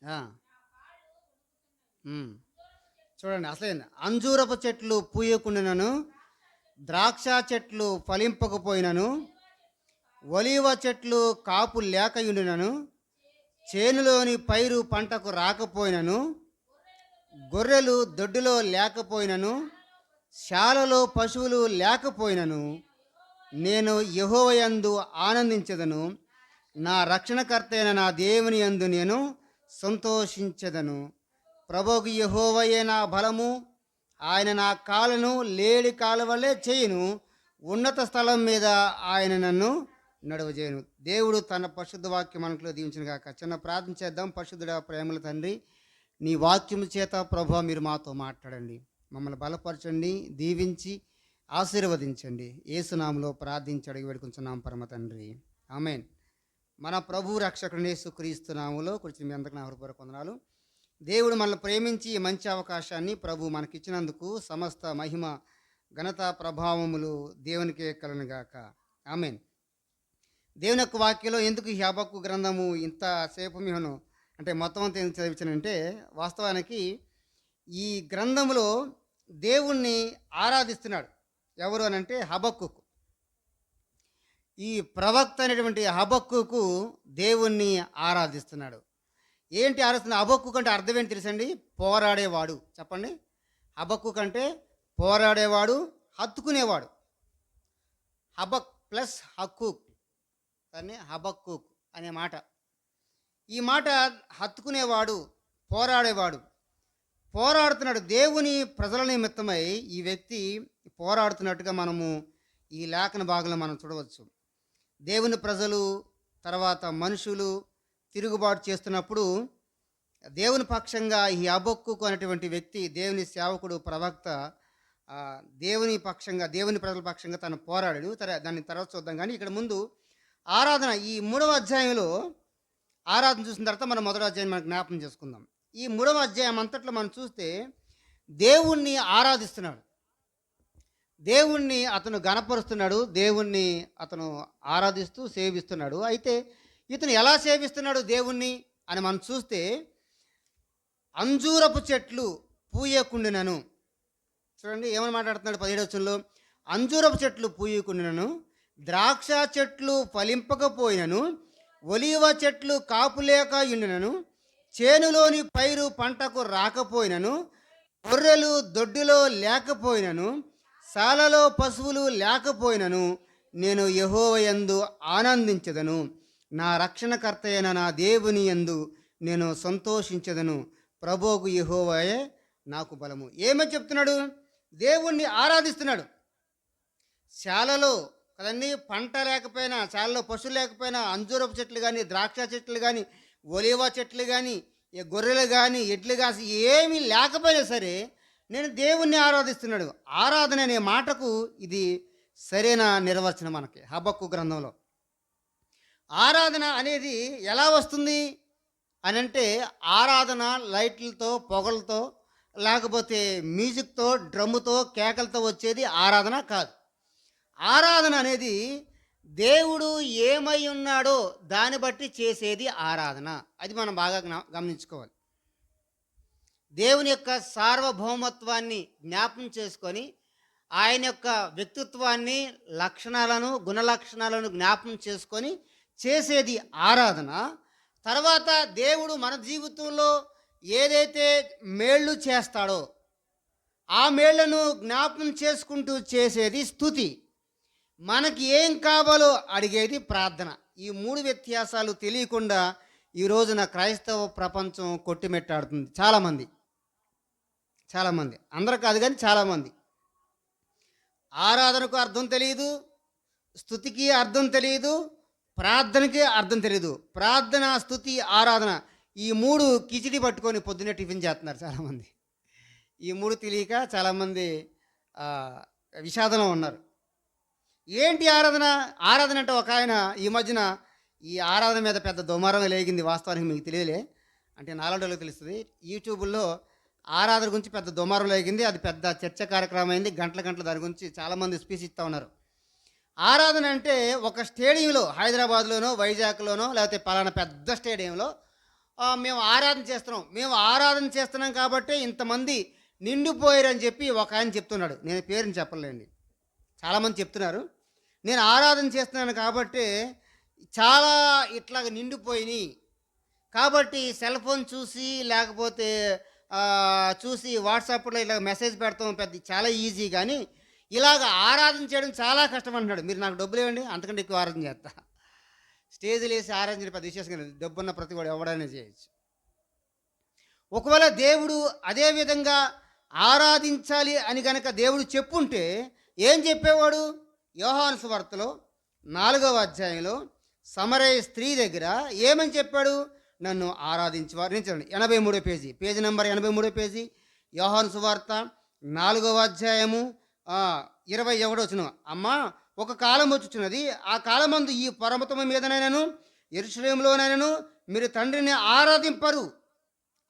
ఆ! హ్మ్. చూడండి అసలేంది. అంజూరపు చెట్లు పూయకుండానను, ద్రాక్ష చెట్లు ఫలింపకపోయినను, ఒలీవ చెట్లు కాపు లేకయుండునను, చేనులోని పైరు పంటకు రాకపోయినను, గొర్రెలు దొడ్డిలో లేకపోయినను, శాలలో పశువులు లేకపోయినను, నేను యెహోవాయందు ఆనందించెదను. నా రక్షణకర్తైన నా దేవుని యందు నేను సంతోషించెదను. ప్రభువు యెహోవాయే నా బలము, ఆయన నా కాళ్ళను లేడి కాళ్ళ వలె చేయును. ఉన్నత స్థలం మీద ఆయన నన్ను నడువజేయును. దేవుడు తన పరిశుద్ధ వాక్యం మనకులో దీవించిన గాక. చిన్న ప్రార్థన చేద్దాం. పరిశుద్ధుడా ప్రేమల తండ్రి, నీ వాక్యము చేత ప్రభువా మీరు మాతో మాట్లాడండి. మమ్మల్ని బలపరచండి, దీవించి ఆశీర్వదించండి. యేసునామములో ప్రార్థించి అడిగి వేడుకుంటున్నాం పరమ తండ్రి. ఆమేన్. మన ప్రభు రక్షకుడు యేసుక్రీస్తు నామములో కూర్చుని మీ అందరికీ నా హృదయపూర్వక వందనాలు. దేవుడు మనల్ని ప్రేమించి ఈ మంచి అవకాశాన్ని ప్రభు మనకిచ్చినందుకు సమస్త మహిమ ఘనత ప్రభావములు దేవునికే కలుగునుగాక. ఆమేన్. దేవుని యొక్క వాక్యంలో ఎందుకు ఈ హబక్కు గ్రంథము ఇంతసేపు మేము అంటే మొత్తం అంతా ఎందుకు చదివించానంటే, వాస్తవానికి ఈ గ్రంథములో దేవుణ్ణి ఆరాధిస్తున్నాడు. ఎవరు అని అంటే హబక్కుకు. ఈ ప్రవక్త అనేటువంటి హబక్కుకు దేవుణ్ణి ఆరాధిస్తున్నాడు. ఏంటి ఆరాధిస్తున్న? హబక్కుకు అంటే అర్థం ఏంటి తెలుసండి? పోరాడేవాడు. చెప్పండి. హబక్కుకు అంటే పోరాడేవాడు, హత్తుకునేవాడు. హబక్ ప్లస్ హక్కూక్, దాన్ని హబక్కూక్ అనే మాట. ఈ మాట హత్తుకునేవాడు, పోరాడేవాడు. పోరాడుతున్నాడు. దేవుని ప్రజల నిమిత్తమై ఈ వ్యక్తి పోరాడుతున్నట్టుగా మనము ఈ లేఖన భాగంలో మనం చూడవచ్చు. దేవుని ప్రజలు తర్వాత మనుషులు తిరుగుబాటు చేస్తున్నప్పుడు దేవుని పక్షంగా ఈ హబక్కూకు అనేటువంటి వ్యక్తి, దేవుని సేవకుడు, ప్రవక్త, దేవుని పక్షంగా, దేవుని ప్రజల పక్షంగా తను పోరాడాడు. దాన్ని తర్వాత చూద్దాం. కానీ ఇక్కడ ముందు ఆరాధన, ఈ 3వ అధ్యాయంలో ఆరాధన చూసిన తర్వాత మనం 1వ అధ్యాయం మనం జ్ఞాపకం చేసుకుందాం. ఈ 3వ అధ్యాయం అంతట్లో మనం చూస్తే దేవుణ్ణి ఆరాధిస్తున్నాడు, దేవుణ్ణి అతను గణపరుస్తున్నాడు, దేవుణ్ణి అతను ఆరాధిస్తూ సేవిస్తున్నాడు. అయితే ఇతను ఎలా సేవిస్తున్నాడు దేవుణ్ణి అని మనం చూస్తే, అంజూరపు చెట్లు పూయకుండినను, చూడండి ఏమని మాట్లాడుతున్నాడు 17వ వచనంలో, అంజూరపు చెట్లు పూయకుండినను, ద్రాక్ష చెట్లు ఫలింపకపోయినను, ఒలీవ చెట్లు కాపులేక యుండినను, చేనులోని పైరు పంటకు రాకపోయినను, గొర్రెలు దొడ్డిలో లేకపోయినను, శాలలో పశువులు లేకపోయినను, నేను యెహోవాయందు ఆనందించెదను. నా రక్షణకర్త అయిన నా దేవుని యందు నేను సంతోషించెదను. ప్రభువుకు యెహోవాయే నాకు బలము. ఏమని చెప్తున్నాడు? దేవుణ్ణి ఆరాధిస్తున్నాడు. శాలలో కదండి, పంట లేకపోయినా, శాలలో పశువులు లేకపోయినా, అంజూరపు చెట్లు కానీ, ద్రాక్ష చెట్లు కానీ, ఒలీవ చెట్లు కానీ, గొర్రెలు కానీ, ఎడ్లు కాసి ఏమీ లేకపోయినా సరే నేను దేవుణ్ణి ఆరాధిస్తున్నాడు. ఆరాధన అనే మాటకు ఇది సరైన నిర్వచనం మనకి హబక్కు గ్రంథంలో. ఆరాధన అనేది ఎలా వస్తుంది అని అంటే, ఆరాధన లైట్లతో, పొగలతో, లేకపోతే మ్యూజిక్తో, డ్రమ్ముతో, కేకలతో వచ్చేది ఆరాధన కాదు. ఆరాధన అనేది దేవుడు ఏమై ఉన్నాడో దాన్ని బట్టి చేసేది ఆరాధన. అది మనం బాగా గమనించుకోవాలి. దేవుని యొక్క సార్వభౌమత్వాన్ని జ్ఞాపకం చేసుకొని, ఆయన యొక్క వ్యక్తిత్వాన్ని, లక్షణాలను, గుణలక్షణాలను జ్ఞాపకం చేసుకొని చేసేది ఆరాధన. తర్వాత దేవుడు మన జీవితంలో ఏదైతే మేళ్ళు చేస్తాడో ఆ మేళ్లను జ్ఞాపకం చేసుకుంటూ చేసేది స్తుతి. మనకి ఏం కావాలో అడిగేది ప్రార్థన. ఈ 3 వ్యత్యాసాలు తెలియకుండా ఈ రోజున క్రైస్తవ ప్రపంచం కొట్టిమెట్టాడుతుంది. చాలామంది, అందరూ కాదు కానీ చాలామంది. ఆరాధనకు అర్థం తెలియదు, స్తుతికి అర్థం తెలియదు, ప్రార్థనకి అర్థం తెలియదు. ప్రార్థన, స్తుతి, ఆరాధన ఈ 3 కిచిడి పట్టుకొని పొద్దున్నే టిఫిన్ చేస్తున్నారు చాలామంది. ఈ 3 తెలియక చాలామంది విషాదంలో ఉన్నారు. ఏంటి ఆరాధన? ఆరాధన అంటే ఒక ఆయన ఈ మధ్యన ఈ ఆరాధన మీద పెద్ద దుమారం లేగింది. వాస్తవానికి మీకు తెలియలే, అంటే నాలుగు తెలుస్తుంది. యూట్యూబ్లో ఆరాధన గురించి పెద్ద దుమారం లేగింది. అది పెద్ద చర్చ కార్యక్రమం అయింది. గంటల దాని గురించి చాలామంది స్పీచ్ ఇస్తూ ఉన్నారు. ఆరాధన అంటే ఒక స్టేడియంలో, హైదరాబాద్లోనో, వైజాగ్లోనో, లేకపోతే పలానా పెద్ద స్టేడియంలో మేము ఆరాధన చేస్తున్నాం, మేము ఆరాధన చేస్తున్నాం కాబట్టి ఇంతమంది నిండిపోయారని చెప్పి ఒక ఆయన చెప్తున్నాడు. నేను పేరుని చెప్పలేండి. చాలామంది చెప్తున్నారు, నేను ఆరాధన చేస్తున్నాను కాబట్టి చాలా ఇట్లాగ నిండిపోయినాయి, కాబట్టి సెల్ ఫోన్ చూసి లేకపోతే చూసి వాట్సాప్లో ఇలా మెసేజ్ పెడతాం పెద్ద చాలా ఈజీ, కానీ ఇలాగ ఆరాధన చేయడం చాలా కష్టం అంటున్నాడు. మీరు నాకు డబ్బులు ఇవ్వండి, అంతకంటే ఎక్కువ ఆరాధన చేస్తా. స్టేజ్లు వేసి ఆరాధన చేయడం పెద్ద విశేషం కాదు, డబ్బున్న ప్రతి వాడు ఎవడైనా చేయొచ్చు. ఒకవేళ దేవుడు అదే విధంగా ఆరాధించాలి అని కనుక దేవుడు చెప్పుంటే ఏం చెప్పేవాడు? యోహాను సువార్తలో 4వ అధ్యాయంలో సమరయ స్త్రీ దగ్గర ఏమని చెప్పాడు? నన్ను ఆరాధించేవారు. నేను చూడండి 83 పేజీ, పేజీ నెంబర్ 83 పేజీ, యోహాను సువార్త 4వ అధ్యాయము 21 వచనం. అమ్మా, ఒక కాలం వచ్చుచున్నది, ఆ కాలమందు ఈ పర్వతము మీదనైనను యెరూషలేములోనైనను మీరు తండ్రిని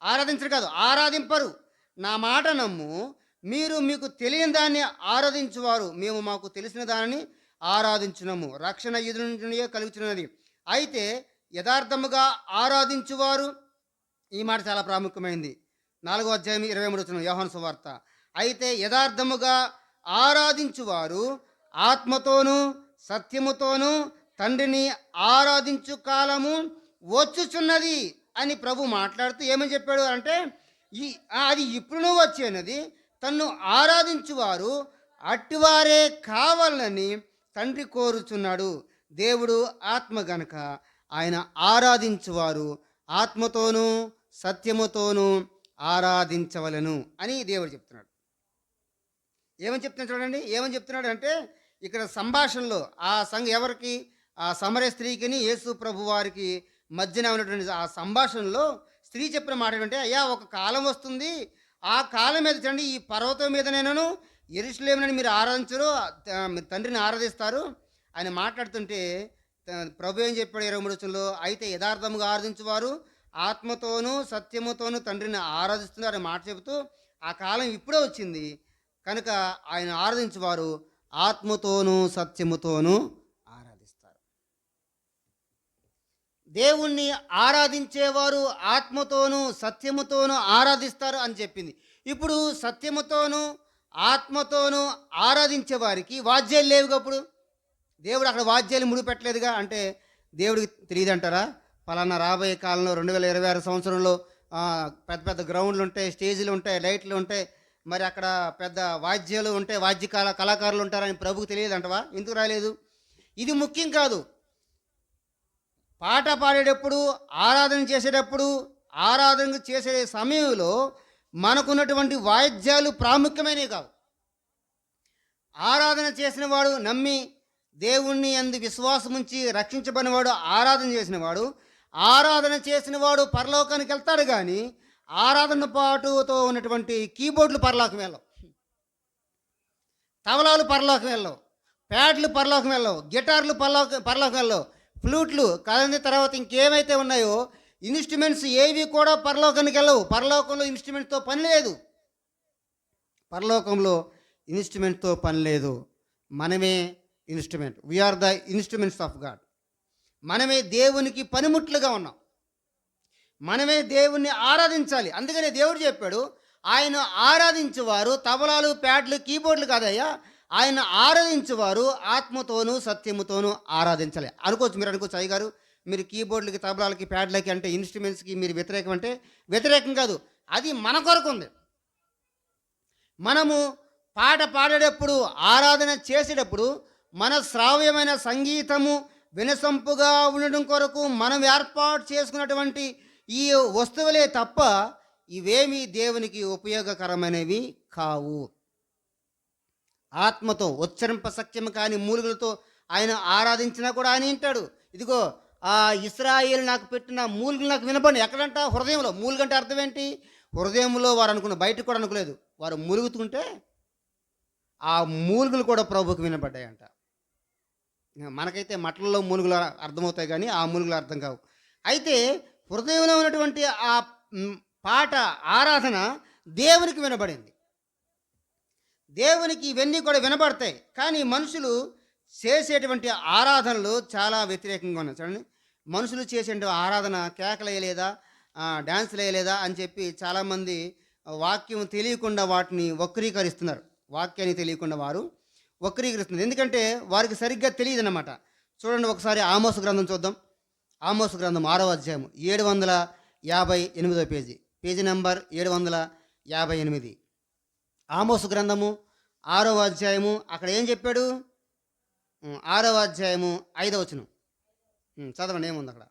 ఆరాధించరు కాదు, ఆరాధింపరు. నా మాట నమ్ము, మీరు మీకు తెలియని దాన్ని ఆరాధించువారు, మేము మాకు తెలిసిన దానిని ఆరాధించున్నాము. రక్షణ ఎదురు నుండియే కలుగుతున్నది. అయితే యథార్థముగా ఆరాధించువారు, ఈ మాట చాలా ప్రాముఖ్యమైనది. 4వ అధ్యాయం 23 వచనం యోహాను సువార్త. అయితే యథార్థముగా ఆరాధించువారు ఆత్మతోనూ సత్యముతోనూ తండ్రిని ఆరాధించు కాలము వచ్చుచున్నది అని ప్రభు మాట్లాడుతూ ఏమని చెప్పాడు అంటే, అది ఇప్పుడునూ వచ్చేనది, తన్ను ఆరాధించువారు అట్టివారే కావాలని తండ్రి కోరుచున్నాడు. దేవుడు ఆత్మ గనక ఆయన ఆరాధించువారు ఆత్మతోనూ సత్యముతోనూ ఆరాధించవలను అని దేవుడు చెప్తున్నాడు. ఏమని చెప్తున్నాడు చూడండి, ఏమని చెప్తున్నాడు అంటే, ఇక్కడ సంభాషణలో ఆ ఎవరికి, ఆ సమరయ స్త్రీకిని యేసు ప్రభు వారికి మధ్యన ఉన్నటువంటి ఆ సంభాషణలో స్త్రీ చెప్పిన మాట ఏంటంటే, అయ్యా ఒక కాలం వస్తుంది, ఆ కాలం మీద చూడండి, ఈ పర్వతం మీద నేను యెరూషలేమునని మీరు ఆరాధించరు, తండ్రిని ఆరాధిస్తారు అని మాట్లాడుతుంటే ప్రభు ఏం చెప్పాడు 23 వచనంలో? అయితే యథార్థముగా ఆరాధించేవారు ఆత్మతోనూ సత్యముతోనూ తండ్రిని ఆరాధిస్తున్నారు అని మాట చెబుతూ, ఆ కాలం ఇప్పుడే వచ్చింది కనుక ఆయన ఆరాధించేవారు ఆత్మతోనూ సత్యముతోనూ ఆరాధిస్తారు. దేవుణ్ణి ఆరాధించేవారు ఆత్మతోనూ సత్యముతోనూ ఆరాధిస్తారు అని చెప్పింది. ఇప్పుడు సత్యముతోనూ ఆత్మతోనూ ఆరాధించే వారికి వాద్యాలు లేవుగా. అప్పుడు దేవుడు అక్కడ వాద్యాలు ముడిపెట్టలేదుగా. అంటే దేవుడికి తెలియదంటారా? పలానా రాబోయే కాలంలో 2026 సంవత్సరంలో పెద్ద పెద్ద గ్రౌండ్లు ఉంటాయి, స్టేజీలు ఉంటాయి, లైట్లు ఉంటాయి, మరి అక్కడ పెద్ద వాద్యాలు ఉంటాయి, కళాకారులు ఉంటారని ప్రభుకు తెలియదంటవా? ఎందుకు రాలేదు? ఇది ముఖ్యం కాదు. పాట పాడేటప్పుడు, ఆరాధన చేసేటప్పుడు, ఆరాధన చేసే సమయంలో మనకున్నటువంటి వాయిద్యాలు ప్రాముఖ్యమైనవి కావు. ఆరాధన చేసిన వాడు, నమ్మి దేవుణ్ణి అందు విశ్వాసముంచి రక్షించబడినవాడు, ఆరాధన చేసినవాడు, ఆరాధన చేసినవాడు పరలోకానికి వెళ్తాడు. కానీ ఆరాధన పాటుతో ఉన్నటువంటి కీబోర్డులు పరలోకం వెళ్ళవు, తబలాలు పరలోకం వెళ్ళవు, ప్యాడ్లు పరలోకం వెళ్ళవు, గిటార్లు పరలోకం వెళ్ళవు, ఫ్లూట్లు కదండి, తర్వాత ఇంకేమైతే ఉన్నాయో ఇన్స్ట్రుమెంట్స్ ఏవి కూడా పరలోకానికి వెళ్ళవు. పరలోకంలో ఇన్స్ట్రుమెంట్తో పని లేదు. పరలోకంలో ఇన్స్ట్రుమెంట్తో పని లేదు. మనమే instrument. We are the instruments of God. మనమే దేవునికి పనిముట్లుగా ఉన్నాం. మనమే దేవుణ్ణి ఆరాధించాలి. అందుకనే దేవుడు చెప్పాడు, ఆయన ఆరాధించేవారు తబలాలు, ప్యాడ్లు, కీబోర్డులు కాదయ్యా, ఆయన ఆరాధించేవారు ఆత్మతోనూ సత్యముతోనూ ఆరాధించాలి. అనుకోవచ్చు, మీరు అనుకోవచ్చు, అయ్య గారు మీరు కీబోర్డులకి, తబలాలకి, ప్యాడ్లకి అంటే ఇన్స్ట్రుమెంట్స్కి మీరు వ్యతిరేకం అంటే, వ్యతిరేకం కాదు, అది మన కొరకు ఉంది. మనము పాట పాడేటప్పుడు, ఆరాధన చేసేటప్పుడు మన శ్రావ్యమైన సంగీతము వినసొంపుగా ఉండడం కొరకు మనం ఏర్పాటు చేసుకున్నటువంటి ఈ వస్తువులే తప్ప ఇవేమీ దేవునికి ఉపయోగకరమైనవి కావు. ఆత్మతో ఉచ్చరింప సఖ్యము కాని మూలుగులతో ఆయన ఆరాధించినా కూడా ఆయన వింటాడు. ఇదిగో ఆ ఇశ్రాయేలు నాకు పెట్టిన మూలుగులు నాకు వినపడి. ఎక్కడంట? హృదయంలో. మూలుగంటే అర్థం ఏంటి? హృదయంలో వారు అనుకున్న, బయటకు కూడా అనుకోలేదు. వారు మూలుగుతుంటే ఆ మూలుగులు కూడా ప్రభువుకు వినపడ్డాయంట. మనకైతే మట్లలో మూలుగులు అర్థమవుతాయి, కానీ ఆ మూలుగులు అర్థం కావు. అయితే హృదయంలో ఉన్నటువంటి ఆ పాట, ఆరాధన దేవునికి వినబడింది. దేవునికి ఇవన్నీ కూడా వినబడతాయి, కానీ మనుషులు చేసేటువంటి ఆరాధనలు చాలా వ్యతిరేకంగా ఉన్నాయి. చూడండి, మనుషులు చేసే ఆరాధన కేకలేయలేదా, డ్యాన్స్లు వేయలేదా అని చెప్పి చాలామంది వాక్యం తెలియకుండా వాటిని వక్రీకరిస్తున్నారు. వాక్యాన్ని తెలియకుండా వారు వక్రీకరిస్తున్నారు. ఎందుకంటే వారికి సరిగ్గా తెలియదన్నమాట. చూడండి ఒకసారి ఆమోసు గ్రంథం చూద్దాం. ఆమోసు గ్రంథం 6వ అధ్యాయం 758 పేజీ, పేజీ నెంబర్ 758. ఆమోసు గ్రంథము 6వ అధ్యాయము అక్కడ ఏం చెప్పాడు? 6వ అధ్యాయము 5వ వచనం చదవండి, ఏముంది అక్కడ?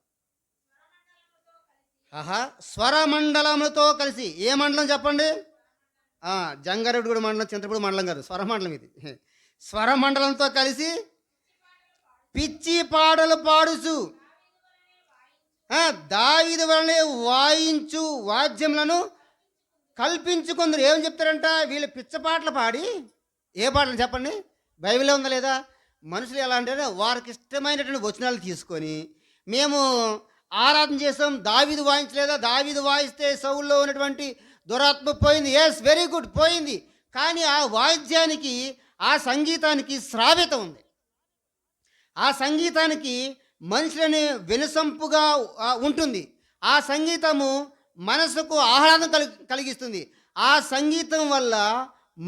స్వరమండలములతో కలిసి. ఏ మండలం చెప్పండి? జంగారెడ్డిగూడ మండలం, చింతపూడి మండలం కాదు, స్వరమండలం ఇది. స్వరమండలంతో కలిసి పిచ్చి పాటలు పాడుచు దావీదు వలనే వాయించు వాద్యములను కల్పించుకుందరు. ఏమని చెప్తారంట? వీళ్ళు పిచ్చ పాటలు పాడి. ఏ పాటలు చెప్పండి? బైబిల్లో ఉందా లేదా? మనుషులు ఎలా అంటే వారికి ఇష్టమైనటువంటి వచనాలు తీసుకొని మేము ఆరాధన చేస్తాం. దావీదు వాయించలేదా? దావీదు వాయిస్తే సౌల్లో ఉన్నటువంటి దురాత్మ పోయింది. ఎస్, వెరీ గుడ్, పోయింది. కానీ ఆ వాయిద్యానికి, ఆ సంగీతానికి శ్రావ్యత ఉంది. ఆ సంగీతానికి మనుషులని వినసొంపుగా ఉంటుంది. ఆ సంగీతము మనసుకు ఆహ్లాదం కలిగిస్తుంది. ఆ సంగీతం వల్ల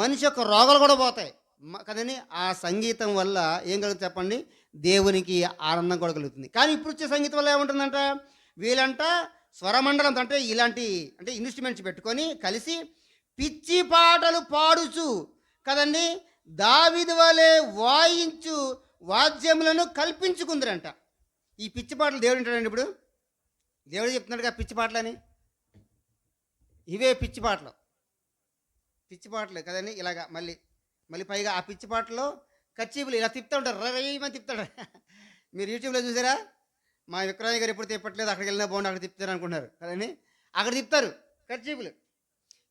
మనిషి యొక్క రోగాలు కూడా పోతాయి కదండి. ఆ సంగీతం వల్ల ఏం కలుగుతుంది చెప్పండి? దేవునికి ఆనందం కూడా కలుగుతుంది. కానీ ఇప్పుడు వచ్చే సంగీతం వల్ల ఏముంటుందంట? వీళ్ళంట స్వరమండలం అంటే ఇలాంటి అంటే ఇన్స్ట్రుమెంట్స్ పెట్టుకొని కలిసి పిచ్చి పాటలు పాడుచు కదండి దావీదు వలె వాయించు వాద్యములను కల్పించుకుందరంట. ఈ పిచ్చి పాటలు దేవుడు వింటాడండి. ఇప్పుడు దేవుడు చెప్తున్నాడుగా పిచ్చి పాటలని. ఇవే పిచ్చి పాటలు, పిచ్చి పాటలు కదండి. ఇలాగా మళ్ళీ పైగా ఆ పిచ్చి పాటలో కచ్చీపులు ఇలా తిప్పుతూ ఉంటారు, రవేమని తిప్పుతాడు. మీరు యూట్యూబ్లో చూసారా? మా విక్రాంత్ గారు ఎప్పుడు తిప్పట్లేదు, అక్కడికి వెళ్ళినా బాగుండి అక్కడ తిప్పుతారు అనుకుంటున్నారు కదండి. అక్కడ తిప్పుతారు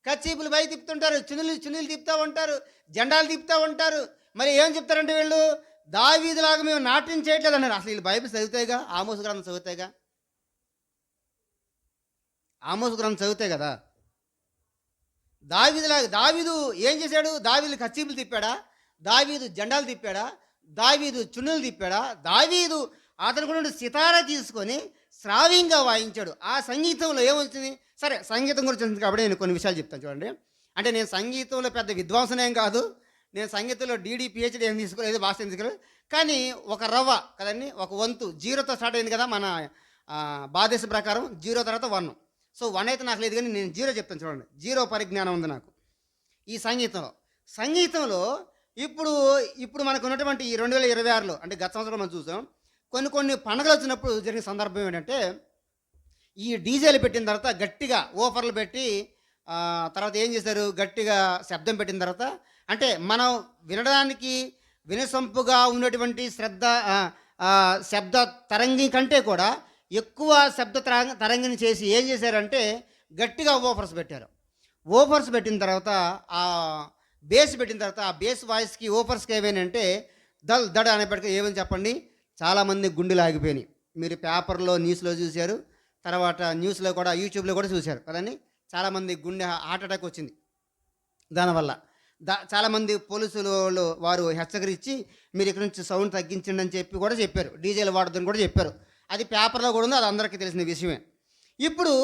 కచ్చీపులు పై తిప్పుతుంటారు, చున్నీలు తిప్పుతూ ఉంటారు, జెండాలు తిప్పుతూ ఉంటారు. మరి ఏం చెప్తారంటే వీళ్ళు దావీదులాగా మేము నాట్యం చేయట్లేదు అన్నారు. అసలు వీళ్ళు బైబిల్ చదువుతాయిగా, ఆమోసు గ్రంథం చదువుతాయిగా, ఆమోసు గ్రంథం చదువుతాయి కదా. దావీదు ఏం చేశాడు? దావీదు కచ్చీపులు తిప్పాడా? దావీదు జెండాలు తిప్పాడా? దావీదు చున్నులు తిప్పాడా? దావీదు అతను కూడా సితారా తీసుకొని శ్రావ్యంగా వాయించాడు. ఆ సంగీతంలో ఏమొచ్చింది? సరే, సంగీతం గురించి వచ్చింది కాబట్టి నేను కొన్ని విషయాలు చెప్తాను చూడండి. అంటే నేను సంగీతంలో పెద్ద విద్వాంసనేం కాదు, నేను సంగీతంలో డీడీ పిహెచ్డీ ఏం తీసుకోలేదు, భాష ఏం తీసుకోలేదు. కానీ ఒక రవ్వ కదండి, ఒక వంతు జీరోతో స్టార్ట్ అయింది కదా మన భారతదేశ ప్రకారం. జీరో తర్వాత 1. సో 1 అయితే నాకు లేదు, కానీ నేను జీరో చెప్తాను చూడండి. జీరో పరిజ్ఞానం ఉంది నాకు ఈ సంగీతంలో. ఇప్పుడు మనకు ఉన్నటువంటి ఈ 2026లో అంటే గత సంవత్సరం మనం చూసాం, కొన్ని పండుగలు వచ్చినప్పుడు జరిగిన సందర్భం ఏంటంటే ఈ డీజేలు పెట్టిన తర్వాత గట్టిగా ఓఫర్లు పెట్టి తర్వాత ఏం చేశారు? గట్టిగా శబ్దం పెట్టిన తర్వాత అంటే మనం వినడానికి వినసొంపుగా ఉన్నటువంటి శబ్ద తరంగి కంటే కూడా ఎక్కువ శబ్ద తరంగిని చేసి ఏం చేశారంటే గట్టిగా ఓఫర్స్ పెట్టారు. ఓఫర్స్ పెట్టిన తర్వాత ఆ బేస్ పెట్టిన తర్వాత ఆ బేస్ వాయిస్కి ఓఫర్స్కి ఏమైనాయంటే దడ అనేప్పటికీ ఏమని చెప్పండి, చాలామంది గుండెలు ఆగిపోయినాయి. మీరు పేపర్లో న్యూస్లో చూశారు, తర్వాత న్యూస్లో కూడా యూట్యూబ్లో కూడా చూశారు కదండి. చాలామంది గుండె హార్ట్ అటాక్ వచ్చింది దానివల్ల. చాలామంది పోలీసులు వారు హెచ్చరించి మీరు ఇక్కడ నుంచి సౌండ్ తగ్గించండి అని చెప్పి కూడా చెప్పారు, డీజేలు వాడదని కూడా చెప్పారు. అది పేపర్లో కూడా ఉంది, అది అందరికీ తెలిసిన విషయమే. ఇప్పుడు